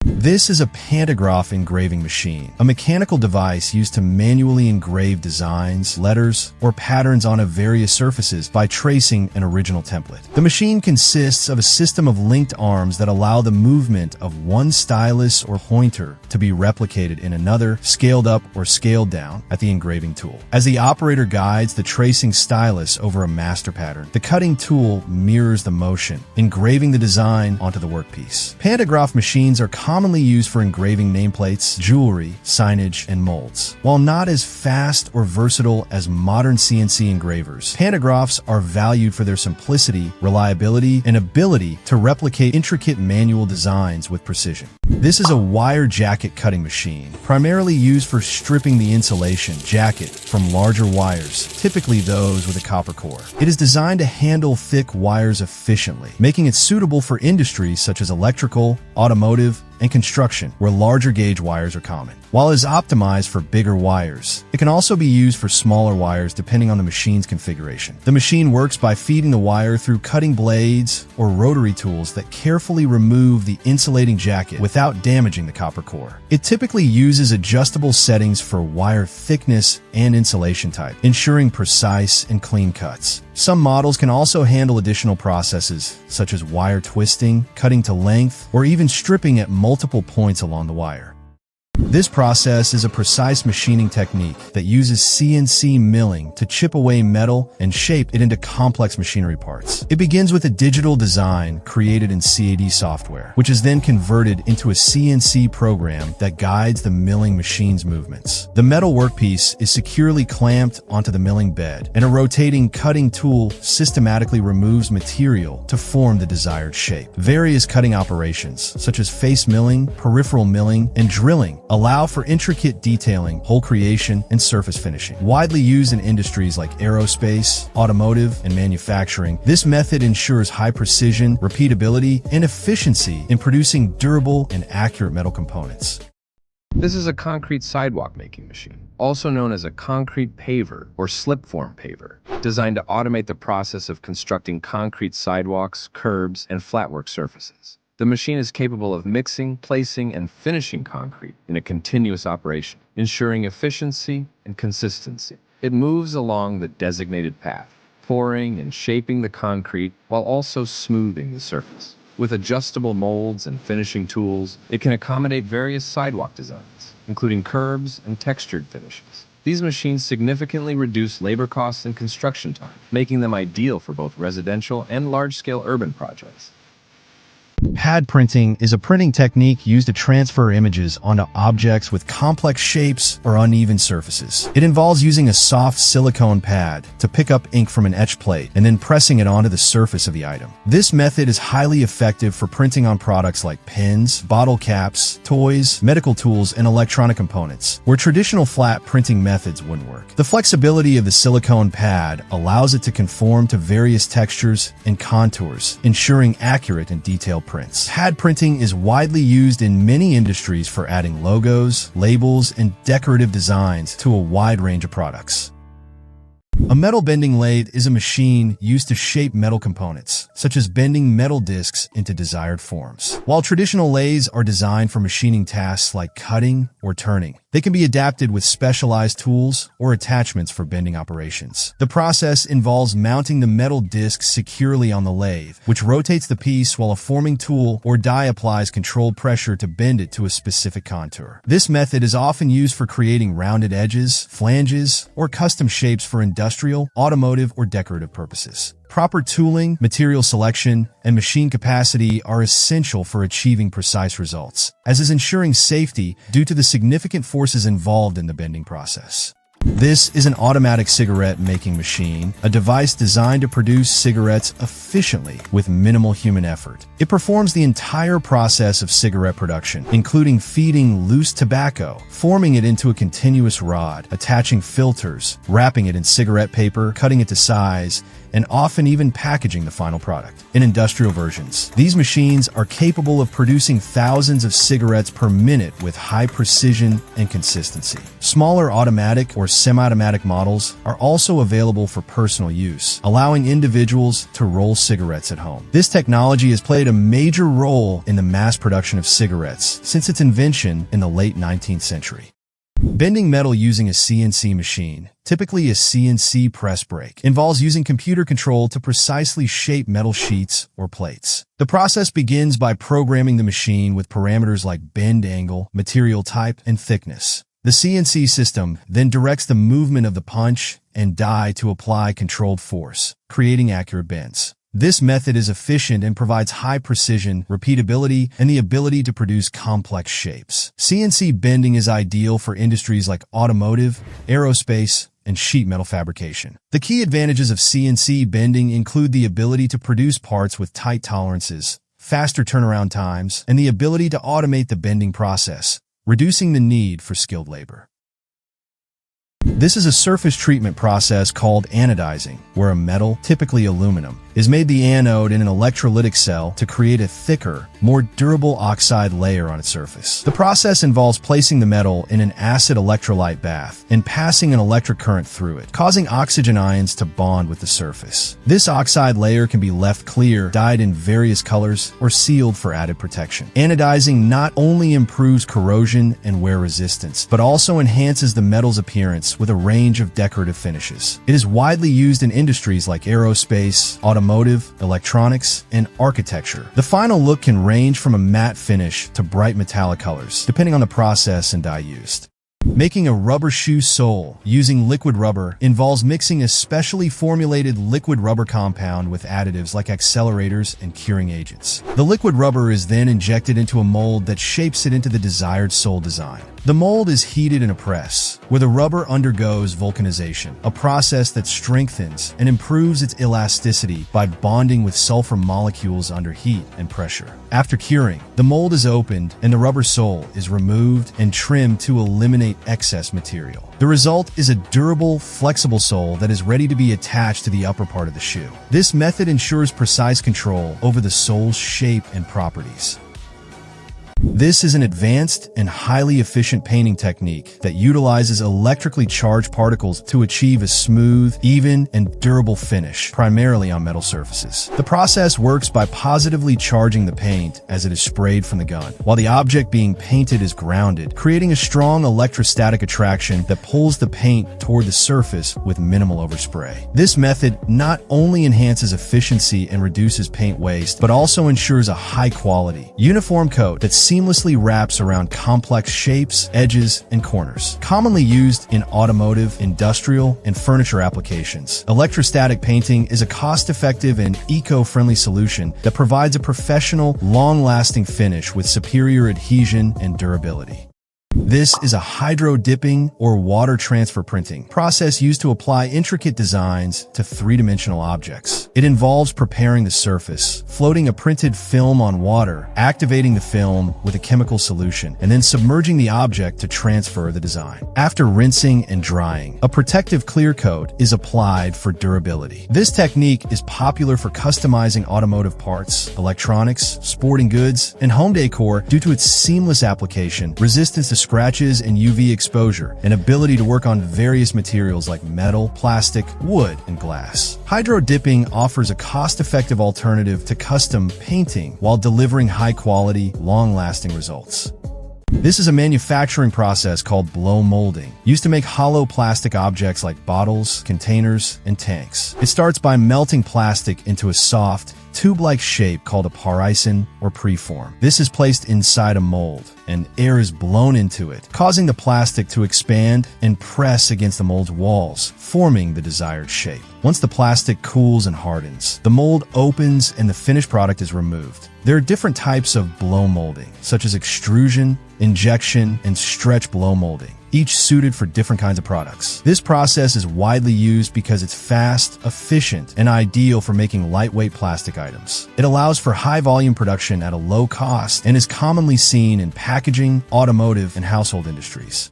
This is a pantograph engraving machine, a mechanical device used to manually engrave designs, letters, or patterns onto various surfaces by tracing an original template. The machine consists of a system of linked arms that allow the movement of one stylus or pointer to be replicated in another, scaled up or scaled down at the engraving tool. As the operator guides the tracing stylus over a master pattern, the cutting tool mirrors the motion, engraving the design onto the workpiece. Pantograph machines are commonly used for engraving nameplates, jewelry, signage, and molds. While not as fast or versatile as modern CNC engravers, pantographs are valued for their simplicity, reliability, and ability to replicate intricate manual designs with precision. This is a wire jacket cutting machine, primarily used for stripping the insulation jacket from larger wires, typically those with a copper core. It is designed to handle thick wires efficiently, making it suitable for industries such as electrical, automotive, and construction, where larger gauge wires are common. While it is optimized for bigger wires, it can also be used for smaller wires depending on the machine's configuration. The machine works by feeding the wire through cutting blades or rotary tools that carefully remove the insulating jacket without damaging the copper core. It typically uses adjustable settings for wire thickness and insulation type, ensuring precise and clean cuts. Some models can also handle additional processes, such as wire twisting, cutting to length, or even stripping at multiple points along the wire. This process is a precise machining technique that uses CNC milling to chip away metal and shape it into complex machinery parts. It begins with a digital design created in CAD software, which is then converted into a CNC program that guides the milling machine's movements. The metal workpiece is securely clamped onto the milling bed, and a rotating cutting tool systematically removes material to form the desired shape. Various cutting operations, such as face milling, peripheral milling, and drilling, allow for intricate detailing, hole creation, and surface finishing. Widely used in industries like aerospace, automotive, and manufacturing, this method ensures high precision, repeatability, and efficiency in producing durable and accurate metal components. This is a concrete sidewalk making machine, also known as a concrete paver or slip-form paver, designed to automate the process of constructing concrete sidewalks, curbs, and flatwork surfaces. The machine is capable of mixing, placing, and finishing concrete in a continuous operation, ensuring efficiency and consistency. It moves along the designated path, pouring and shaping the concrete while also smoothing the surface. With adjustable molds and finishing tools, it can accommodate various sidewalk designs, including curbs and textured finishes. These machines significantly reduce labor costs and construction time, making them ideal for both residential and large-scale urban projects. Pad printing is a printing technique used to transfer images onto objects with complex shapes or uneven surfaces. It involves using a soft silicone pad to pick up ink from an etch plate and then pressing it onto the surface of the item. This method is highly effective for printing on products like pens, bottle caps, toys, medical tools, and electronic components, where traditional flat printing methods wouldn't work. The flexibility of the silicone pad allows it to conform to various textures and contours, ensuring accurate and detailed prints. Pad printing is widely used in many industries for adding logos, labels, and decorative designs to a wide range of products. A metal bending lathe is a machine used to shape metal components, such as bending metal discs into desired forms. While traditional lathes are designed for machining tasks like cutting or turning, they can be adapted with specialized tools or attachments for bending operations. The process involves mounting the metal disc securely on the lathe, which rotates the piece while a forming tool or die applies controlled pressure to bend it to a specific contour. This method is often used for creating rounded edges, flanges, or custom shapes for industrial, automotive, or decorative purposes. Proper tooling, material selection, and machine capacity are essential for achieving precise results, as is ensuring safety due to the significant forces involved in the bending process. This is an automatic cigarette-making machine, a device designed to produce cigarettes efficiently with minimal human effort. It performs the entire process of cigarette production, including feeding loose tobacco, forming it into a continuous rod, attaching filters, wrapping it in cigarette paper, cutting it to size, and often even packaging the final product. In industrial versions, these machines are capable of producing thousands of cigarettes per minute with high precision and consistency. Smaller automatic or semi-automatic models are also available for personal use, allowing individuals to roll cigarettes at home. This technology has played a major role in the mass production of cigarettes since its invention in the late 19th century. Bending metal using a CNC machine, typically a CNC press brake, involves using computer control to precisely shape metal sheets or plates. The process begins by programming the machine with parameters like bend angle, material type, and thickness. The CNC system then directs the movement of the punch and die to apply controlled force, creating accurate bends. This method is efficient and provides high precision, repeatability, and the ability to produce complex shapes. CNC bending is ideal for industries like automotive, aerospace, and sheet metal fabrication. The key advantages of CNC bending include the ability to produce parts with tight tolerances, faster turnaround times, and the ability to automate the bending process, reducing the need for skilled labor. This is a surface treatment process called anodizing, where a metal, typically aluminum, is made the anode in an electrolytic cell to create a thicker, more durable oxide layer on its surface. The process involves placing the metal in an acid electrolyte bath and passing an electric current through it, causing oxygen ions to bond with the surface. This oxide layer can be left clear, dyed in various colors, or sealed for added protection. Anodizing not only improves corrosion and wear resistance, but also enhances the metal's appearance with a range of decorative finishes. It is widely used in industries like aerospace, automotive, electronics, and architecture. The final look can range from a matte finish to bright metallic colors, depending on the process and dye used. Making a rubber shoe sole using liquid rubber involves mixing a specially formulated liquid rubber compound with additives like accelerators and curing agents. The liquid rubber is then injected into a mold that shapes it into the desired sole design. The mold is heated in a press, where the rubber undergoes vulcanization, a process that strengthens and improves its elasticity by bonding with sulfur molecules under heat and pressure. After curing, the mold is opened and the rubber sole is removed and trimmed to eliminate excess material. The result is a durable, flexible sole that is ready to be attached to the upper part of the shoe. This method ensures precise control over the sole's shape and properties. This is an advanced and highly efficient painting technique that utilizes electrically charged particles to achieve a smooth, even, and durable finish, primarily on metal surfaces. The process works by positively charging the paint as it is sprayed from the gun, while the object being painted is grounded, creating a strong electrostatic attraction that pulls the paint toward the surface with minimal overspray. This method not only enhances efficiency and reduces paint waste, but also ensures a high-quality, uniform coat that seamlessly wraps around complex shapes, edges, and corners. Commonly used in automotive, industrial, and furniture applications, electrostatic painting is a cost-effective and eco-friendly solution that provides a professional, long-lasting finish with superior adhesion and durability. This is a hydro-dipping or water transfer printing process used to apply intricate designs to three-dimensional objects. It involves preparing the surface, floating a printed film on water, activating the film with a chemical solution, and then submerging the object to transfer the design. After rinsing and drying, a protective clear coat is applied for durability. This technique is popular for customizing automotive parts, electronics, sporting goods, and home decor due to its seamless application, resistance to scratches and UV exposure, and ability to work on various materials like metal, plastic, wood, and glass. Hydro dipping offers a cost-effective alternative to custom painting while delivering high-quality, long-lasting results. This is a manufacturing process called blow molding, used to make hollow plastic objects like bottles, containers, and tanks. It starts by melting plastic into a soft, tube-like shape called a aeration or preform. This is placed inside a mold, and air is blown into it, causing the plastic to expand and press against the mold's walls, forming the desired shape. Once the plastic cools and hardens, the mold opens and the finished product is removed. There are different types of blow molding, such as extrusion, injection, and stretch blow molding, each suited for different kinds of products. This process is widely used because it's fast, efficient, and ideal for making lightweight plastic items. It allows for high-volume production at a low cost and is commonly seen in packaging, automotive, and household industries.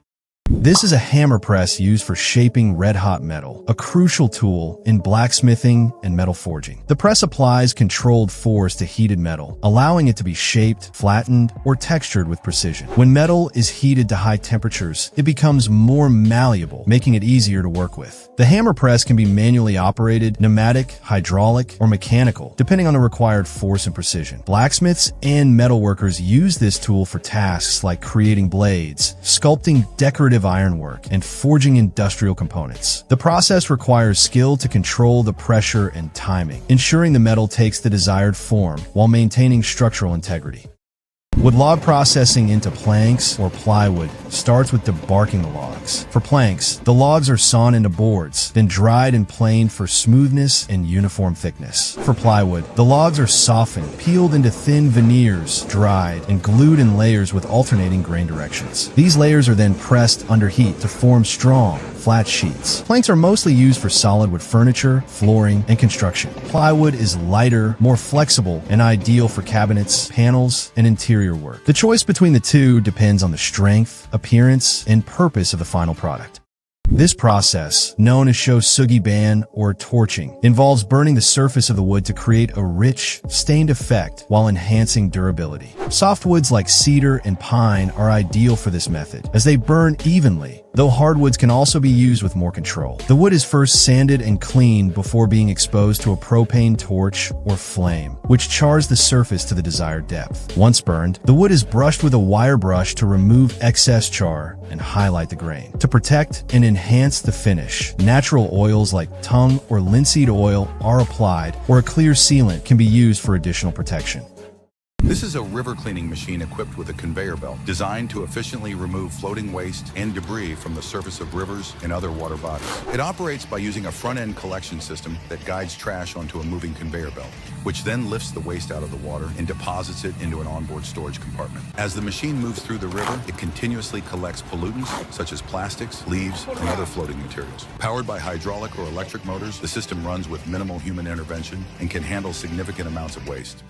This is a hammer press used for shaping red-hot metal, a crucial tool in blacksmithing and metal forging. The press applies controlled force to heated metal, allowing it to be shaped, flattened, or textured with precision. When metal is heated to high temperatures, it becomes more malleable, making it easier to work with. The hammer press can be manually operated, pneumatic, hydraulic, or mechanical, depending on the required force and precision. Blacksmiths and metalworkers use this tool for tasks like creating blades, sculpting decorative ironwork, and forging industrial components. The process requires skill to control the pressure and timing, ensuring the metal takes the desired form while maintaining structural integrity. Wood log processing into planks or plywood starts with debarking the logs. For planks, the logs are sawn into boards, then dried and planed for smoothness and uniform thickness. For plywood, the logs are softened, peeled into thin veneers, dried, and glued in layers with alternating grain directions. These layers are then pressed under heat to form strong, flat sheets. Planks are mostly used for solid wood furniture, flooring, and construction. Plywood is lighter, more flexible, and ideal for cabinets, panels, and interior work. The choice between the two depends on the strength, appearance, and purpose of the final product. This process, known as shosugi-ban or torching, involves burning the surface of the wood to create a rich, stained effect while enhancing durability. Softwoods like cedar and pine are ideal for this method, as they burn evenly, though hardwoods can also be used with more control. The wood is first sanded and cleaned before being exposed to a propane torch or flame, which chars the surface to the desired depth. Once burned, the wood is brushed with a wire brush to remove excess char and highlight the grain. To protect and enhance the finish, natural oils like tung or linseed oil are applied, or a clear sealant can be used for additional protection. This is a river cleaning machine equipped with a conveyor belt designed to efficiently remove floating waste and debris from the surface of rivers and other water bodies. It operates by using a front-end collection system that guides trash onto a moving conveyor belt, which then lifts the waste out of the water and deposits it into an onboard storage compartment. As the machine moves through the river, it continuously collects pollutants such as plastics, leaves, and other floating materials. Powered by hydraulic or electric motors, the system runs with minimal human intervention and can handle significant amounts of waste.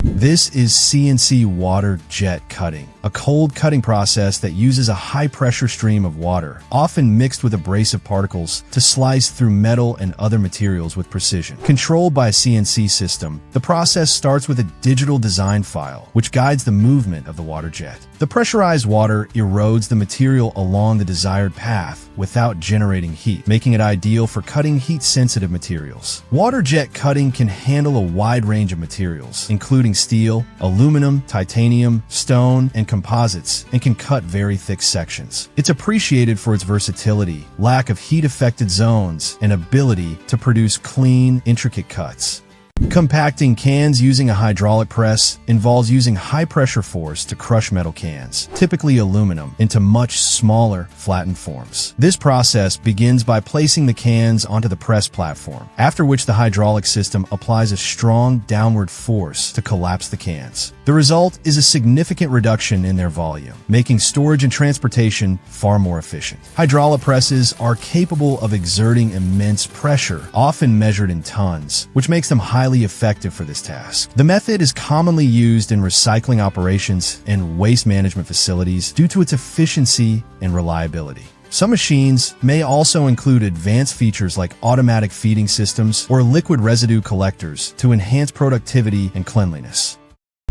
This is CNC water jet cutting, a cold cutting process that uses a high-pressure stream of water, often mixed with abrasive particles, to slice through metal and other materials with precision. Controlled by a CNC system, the process starts with a digital design file, which guides the movement of the water jet. The pressurized water erodes the material along the desired path without generating heat, making it ideal for cutting heat-sensitive materials. Water jet cutting can handle a wide range of materials, including steel, aluminum, titanium, stone, and composites, and can cut very thick sections. It's appreciated for its versatility, lack of heat-affected zones, and ability to produce clean, intricate cuts. Compacting cans using a hydraulic press involves using high-pressure force to crush metal cans, typically aluminum, into much smaller, flattened forms. This process begins by placing the cans onto the press platform, after which the hydraulic system applies a strong downward force to collapse the cans. The result is a significant reduction in their volume, making storage and transportation far more efficient. Hydraulic presses are capable of exerting immense pressure, often measured in tons, which makes them highly effective for this task. The method is commonly used in recycling operations and waste management facilities due to its efficiency and reliability. Some machines may also include advanced features like automatic feeding systems or liquid residue collectors to enhance productivity and cleanliness.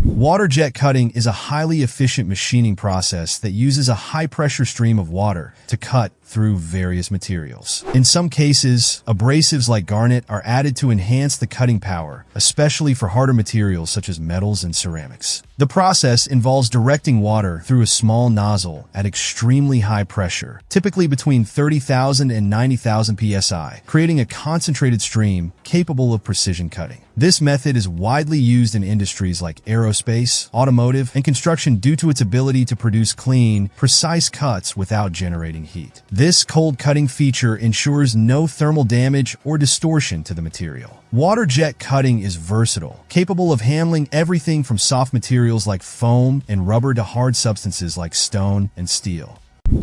Water jet cutting is a highly efficient machining process that uses a high-pressure stream of water to cut through various materials. In some cases, abrasives like garnet are added to enhance the cutting power, especially for harder materials such as metals and ceramics. The process involves directing water through a small nozzle at extremely high pressure, typically between 30,000 and 90,000 psi, creating a concentrated stream capable of precision cutting. This method is widely used in industries like aerospace, automotive, and construction due to its ability to produce clean, precise cuts without generating heat. This cold cutting feature ensures no thermal damage or distortion to the material. Water jet cutting is versatile, capable of handling everything from soft materials like foam and rubber to hard substances like stone and steel.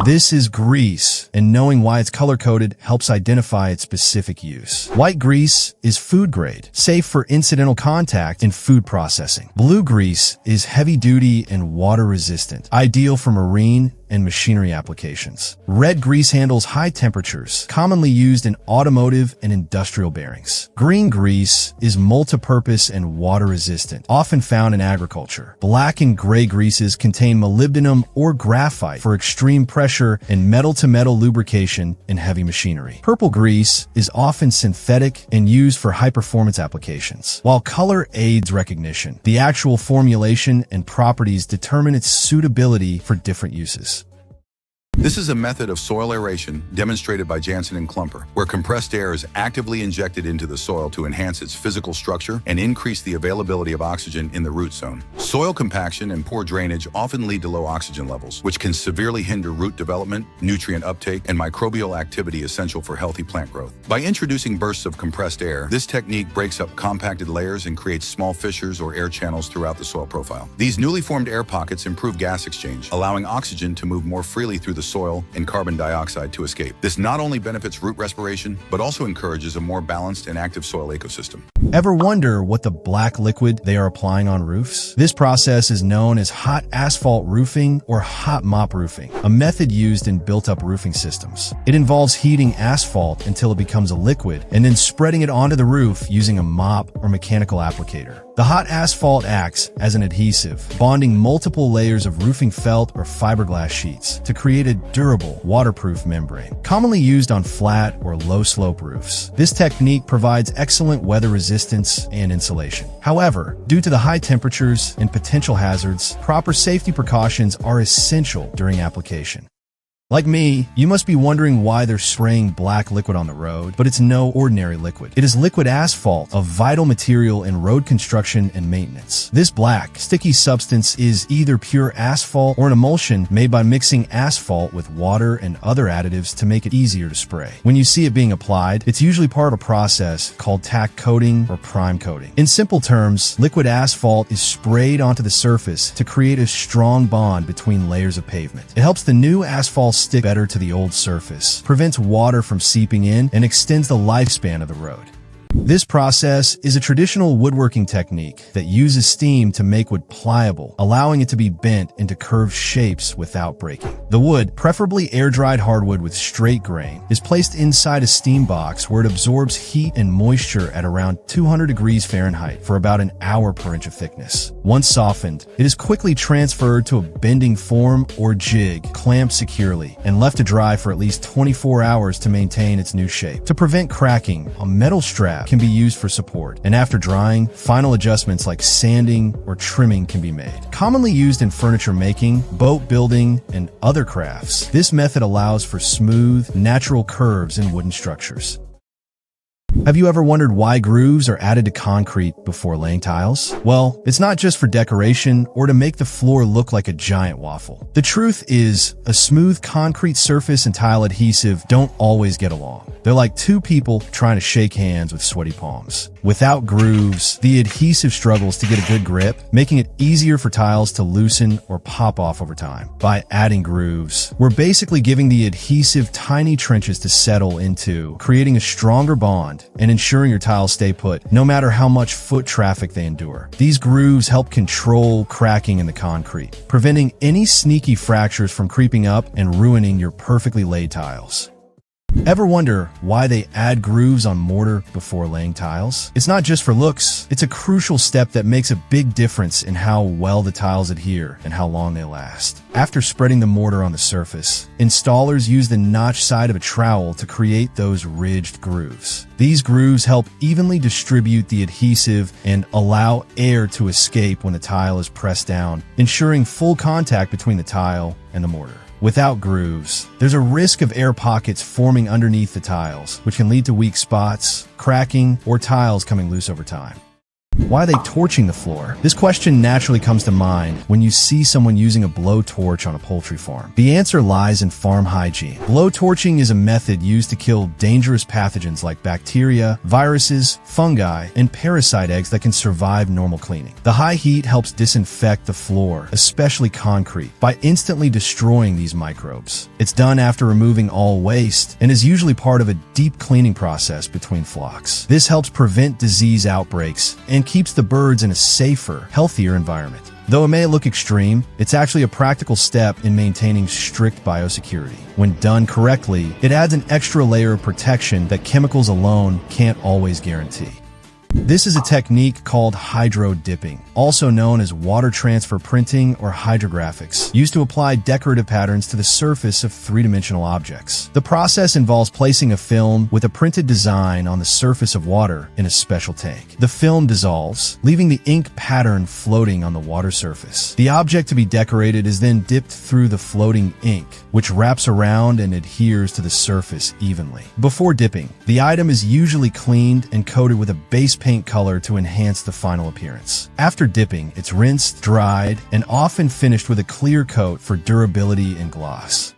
This is grease, and knowing why it's color-coded helps identify its specific use. White grease is food grade, safe for incidental contact in food processing. Blue grease is heavy-duty and water-resistant, ideal for marine and machinery applications. Red grease handles high temperatures, commonly used in automotive and industrial bearings. Green grease is multi-purpose and water-resistant, often found in agriculture. Black and gray greases contain molybdenum or graphite for extreme pressure and metal-to-metal lubrication in heavy machinery. Purple grease is often synthetic and used for high-performance applications. While color aids recognition, the actual formulation and properties determine its suitability for different uses. This is a method of soil aeration demonstrated by Jansen and Klumper, where compressed air is actively injected into the soil to enhance its physical structure and increase the availability of oxygen in the root zone. Soil compaction and poor drainage often lead to low oxygen levels, which can severely hinder root development, nutrient uptake, and microbial activity essential for healthy plant growth. By introducing bursts of compressed air, this technique breaks up compacted layers and creates small fissures or air channels throughout the soil profile. These newly formed air pockets improve gas exchange, allowing oxygen to move more freely through the soil and carbon dioxide to escape. This not only benefits root respiration, but also encourages a more balanced and active soil ecosystem. Ever wonder what the black liquid they are applying on roofs? This process is known as hot asphalt roofing or hot mop roofing, a method used in built-up roofing systems. It involves heating asphalt until it becomes a liquid and then spreading it onto the roof using a mop or mechanical applicator. The hot asphalt acts as an adhesive, bonding multiple layers of roofing felt or fiberglass sheets to create a durable, waterproof membrane, commonly used on flat or low-slope roofs. This technique provides excellent weather resistance and insulation. However, due to the high temperatures and potential hazards, proper safety precautions are essential during application. Like me, you must be wondering why they're spraying black liquid on the road, but it's no ordinary liquid. It is liquid asphalt, a vital material in road construction and maintenance. This black, sticky substance is either pure asphalt or an emulsion made by mixing asphalt with water and other additives to make it easier to spray. When you see it being applied, it's usually part of a process called tack coating or prime coating. In simple terms, liquid asphalt is sprayed onto the surface to create a strong bond between layers of pavement. It helps the new asphalt stick better to the old surface, prevents water from seeping in, and extends the lifespan of the road. This process is a traditional woodworking technique that uses steam to make wood pliable, allowing it to be bent into curved shapes without breaking. The wood, preferably air-dried hardwood with straight grain, is placed inside a steam box where it absorbs heat and moisture at around 200 degrees Fahrenheit for about an hour per inch of thickness. Once softened, it is quickly transferred to a bending form or jig, clamped securely, and left to dry for at least 24 hours to maintain its new shape. To prevent cracking, a metal strap can be used for support, and after drying, final adjustments like sanding or trimming can be made. Commonly used in furniture making, boat building, and other crafts, this method allows for smooth, natural curves in wooden structures. Have you ever wondered why grooves are added to concrete before laying tiles? Well, it's not just for decoration or to make the floor look like a giant waffle. The truth is, a smooth concrete surface and tile adhesive don't always get along. They're like two people trying to shake hands with sweaty palms. Without grooves, the adhesive struggles to get a good grip, making it easier for tiles to loosen or pop off over time. By adding grooves, we're basically giving the adhesive tiny trenches to settle into, creating a stronger bond and ensuring your tiles stay put, no matter how much foot traffic they endure. These grooves help control cracking in the concrete, preventing any sneaky fractures from creeping up and ruining your perfectly laid tiles. Ever wonder why they add grooves on mortar before laying tiles? It's not just for looks. It's a crucial step that makes a big difference in how well the tiles adhere and how long they last. After spreading the mortar on the surface, installers use the notched side of a trowel to create those ridged grooves. These grooves help evenly distribute the adhesive and allow air to escape when the tile is pressed down, ensuring full contact between the tile and the mortar. Without grooves, there's a risk of air pockets forming underneath the tiles, which can lead to weak spots, cracking, or tiles coming loose over time. Why are they torching the floor? This question naturally comes to mind when you see someone using a blowtorch on a poultry farm. The answer lies in farm hygiene. Blowtorching is a method used to kill dangerous pathogens like bacteria, viruses, fungi, and parasite eggs that can survive normal cleaning. The high heat helps disinfect the floor, especially concrete, by instantly destroying these microbes. It's done after removing all waste and is usually part of a deep cleaning process between flocks. This helps prevent disease outbreaks and keeps the birds in a safer, healthier environment. Though it may look extreme, it's actually a practical step in maintaining strict biosecurity. When done correctly, it adds an extra layer of protection that chemicals alone can't always guarantee. This is a technique called hydro dipping, also known as water transfer printing or hydrographics, used to apply decorative patterns to the surface of three-dimensional objects. The process involves placing a film with a printed design on the surface of water in a special tank. The film dissolves, leaving the ink pattern floating on the water surface. The object to be decorated is then dipped through the floating ink, which wraps around and adheres to the surface evenly. Before dipping, the item is usually cleaned and coated with a base paint color to enhance the final appearance. After dipping, it's rinsed, dried, and often finished with a clear coat for durability and gloss.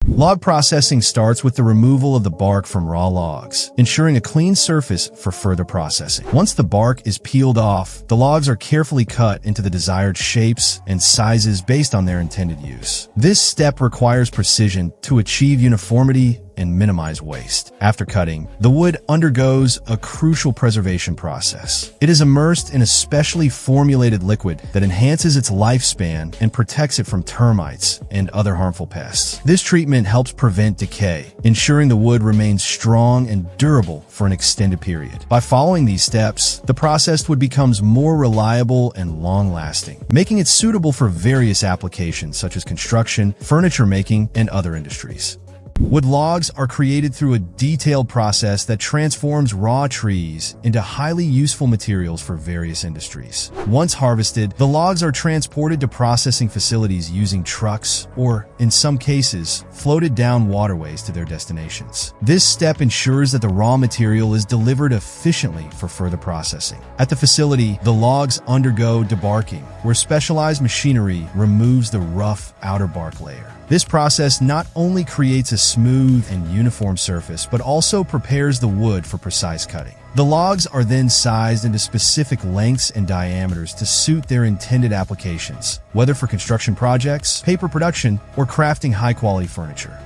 Log processing starts with the removal of the bark from raw logs, ensuring a clean surface for further processing. Once the bark is peeled off, the logs are carefully cut into the desired shapes and sizes based on their intended use. This step requires precision to achieve uniformity and minimize waste. After cutting, the wood undergoes a crucial preservation process. It is immersed in a specially formulated liquid that enhances its lifespan and protects it from termites and other harmful pests. This treatment helps prevent decay, ensuring the wood remains strong and durable for an extended period. By following these steps, the processed wood becomes more reliable and long-lasting, making it suitable for various applications such as construction, furniture making, and other industries. Wood logs are created through a detailed process that transforms raw trees into highly useful materials for various industries. Once harvested, the logs are transported to processing facilities using trucks or, in some cases, floated down waterways to their destinations. This step ensures that the raw material is delivered efficiently for further processing. At the facility, the logs undergo debarking, where specialized machinery removes the rough outer bark layer. This process not only creates a smooth and uniform surface, but also prepares the wood for precise cutting. The logs are then sized into specific lengths and diameters to suit their intended applications, whether for construction projects, paper production, or crafting high-quality furniture.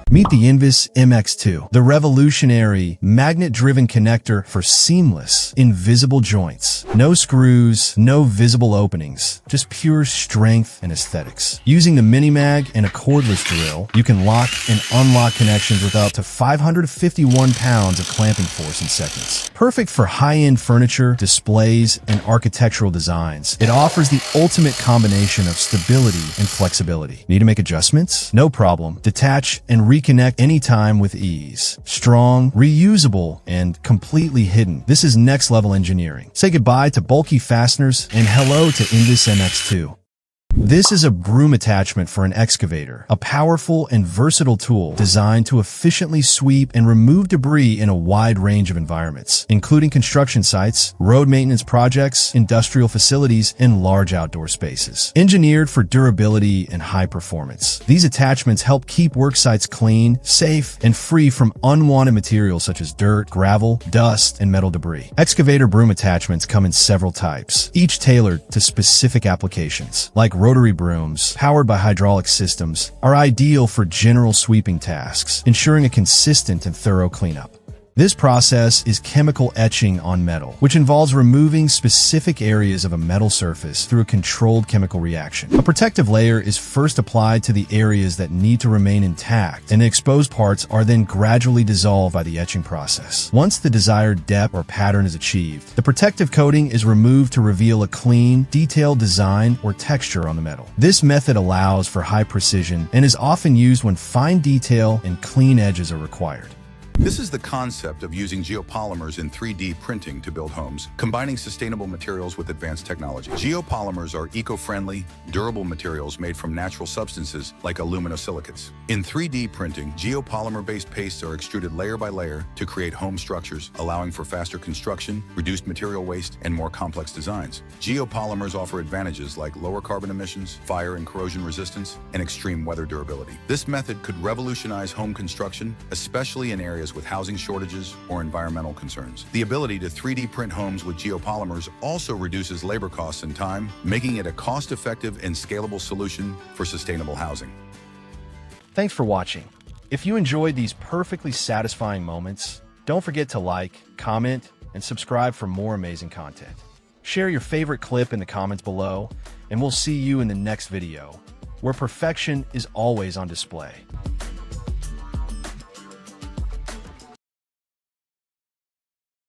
Meet the Invis MX2, the revolutionary magnet-driven connector for seamless, invisible joints. No screws, no visible openings, just pure strength and aesthetics. Using the mini-mag and a cordless drill, you can lock and unlock connections with up to 551 pounds of clamping force in seconds. Perfect for high-end furniture, displays, and architectural designs, it offers the ultimate combination of stability and flexibility. Need to make adjustments? No problem. Detach and reconnect anytime with ease. Strong, reusable, and completely hidden. This is next-level engineering. Say goodbye to bulky fasteners and hello to Invis MX2. This is a broom attachment for an excavator, a powerful and versatile tool designed to efficiently sweep and remove debris in a wide range of environments, including construction sites, road maintenance projects, industrial facilities, and large outdoor spaces. Engineered for durability and high performance, these attachments help keep work sites clean, safe, and free from unwanted materials such as dirt, gravel, dust, and metal debris. Excavator broom attachments come in several types, each tailored to specific applications, like rotary brooms, powered by hydraulic systems, are ideal for general sweeping tasks, ensuring a consistent and thorough cleanup. This process is chemical etching on metal, which involves removing specific areas of a metal surface through a controlled chemical reaction. A protective layer is first applied to the areas that need to remain intact, and the exposed parts are then gradually dissolved by the etching process. Once the desired depth or pattern is achieved, the protective coating is removed to reveal a clean, detailed design or texture on the metal. This method allows for high precision and is often used when fine detail and clean edges are required. This is the concept of using geopolymers in 3D printing to build homes, combining sustainable materials with advanced technology. Geopolymers are eco-friendly, durable materials made from natural substances like aluminosilicates. In 3D printing, geopolymer-based pastes are extruded layer by layer to create home structures, allowing for faster construction, reduced material waste, and more complex designs. Geopolymers offer advantages like lower carbon emissions, fire and corrosion resistance, and extreme weather durability. This method could revolutionize home construction, especially in areas with housing shortages or environmental concerns. The ability to 3D print homes with geopolymers also reduces labor costs and time, making it a cost-effective and scalable solution for sustainable housing. Thanks for watching. If you enjoyed these perfectly satisfying moments, don't forget to like, comment, and subscribe for more amazing content. Share your favorite clip in the comments below, and we'll see you in the next video, where perfection is always on display.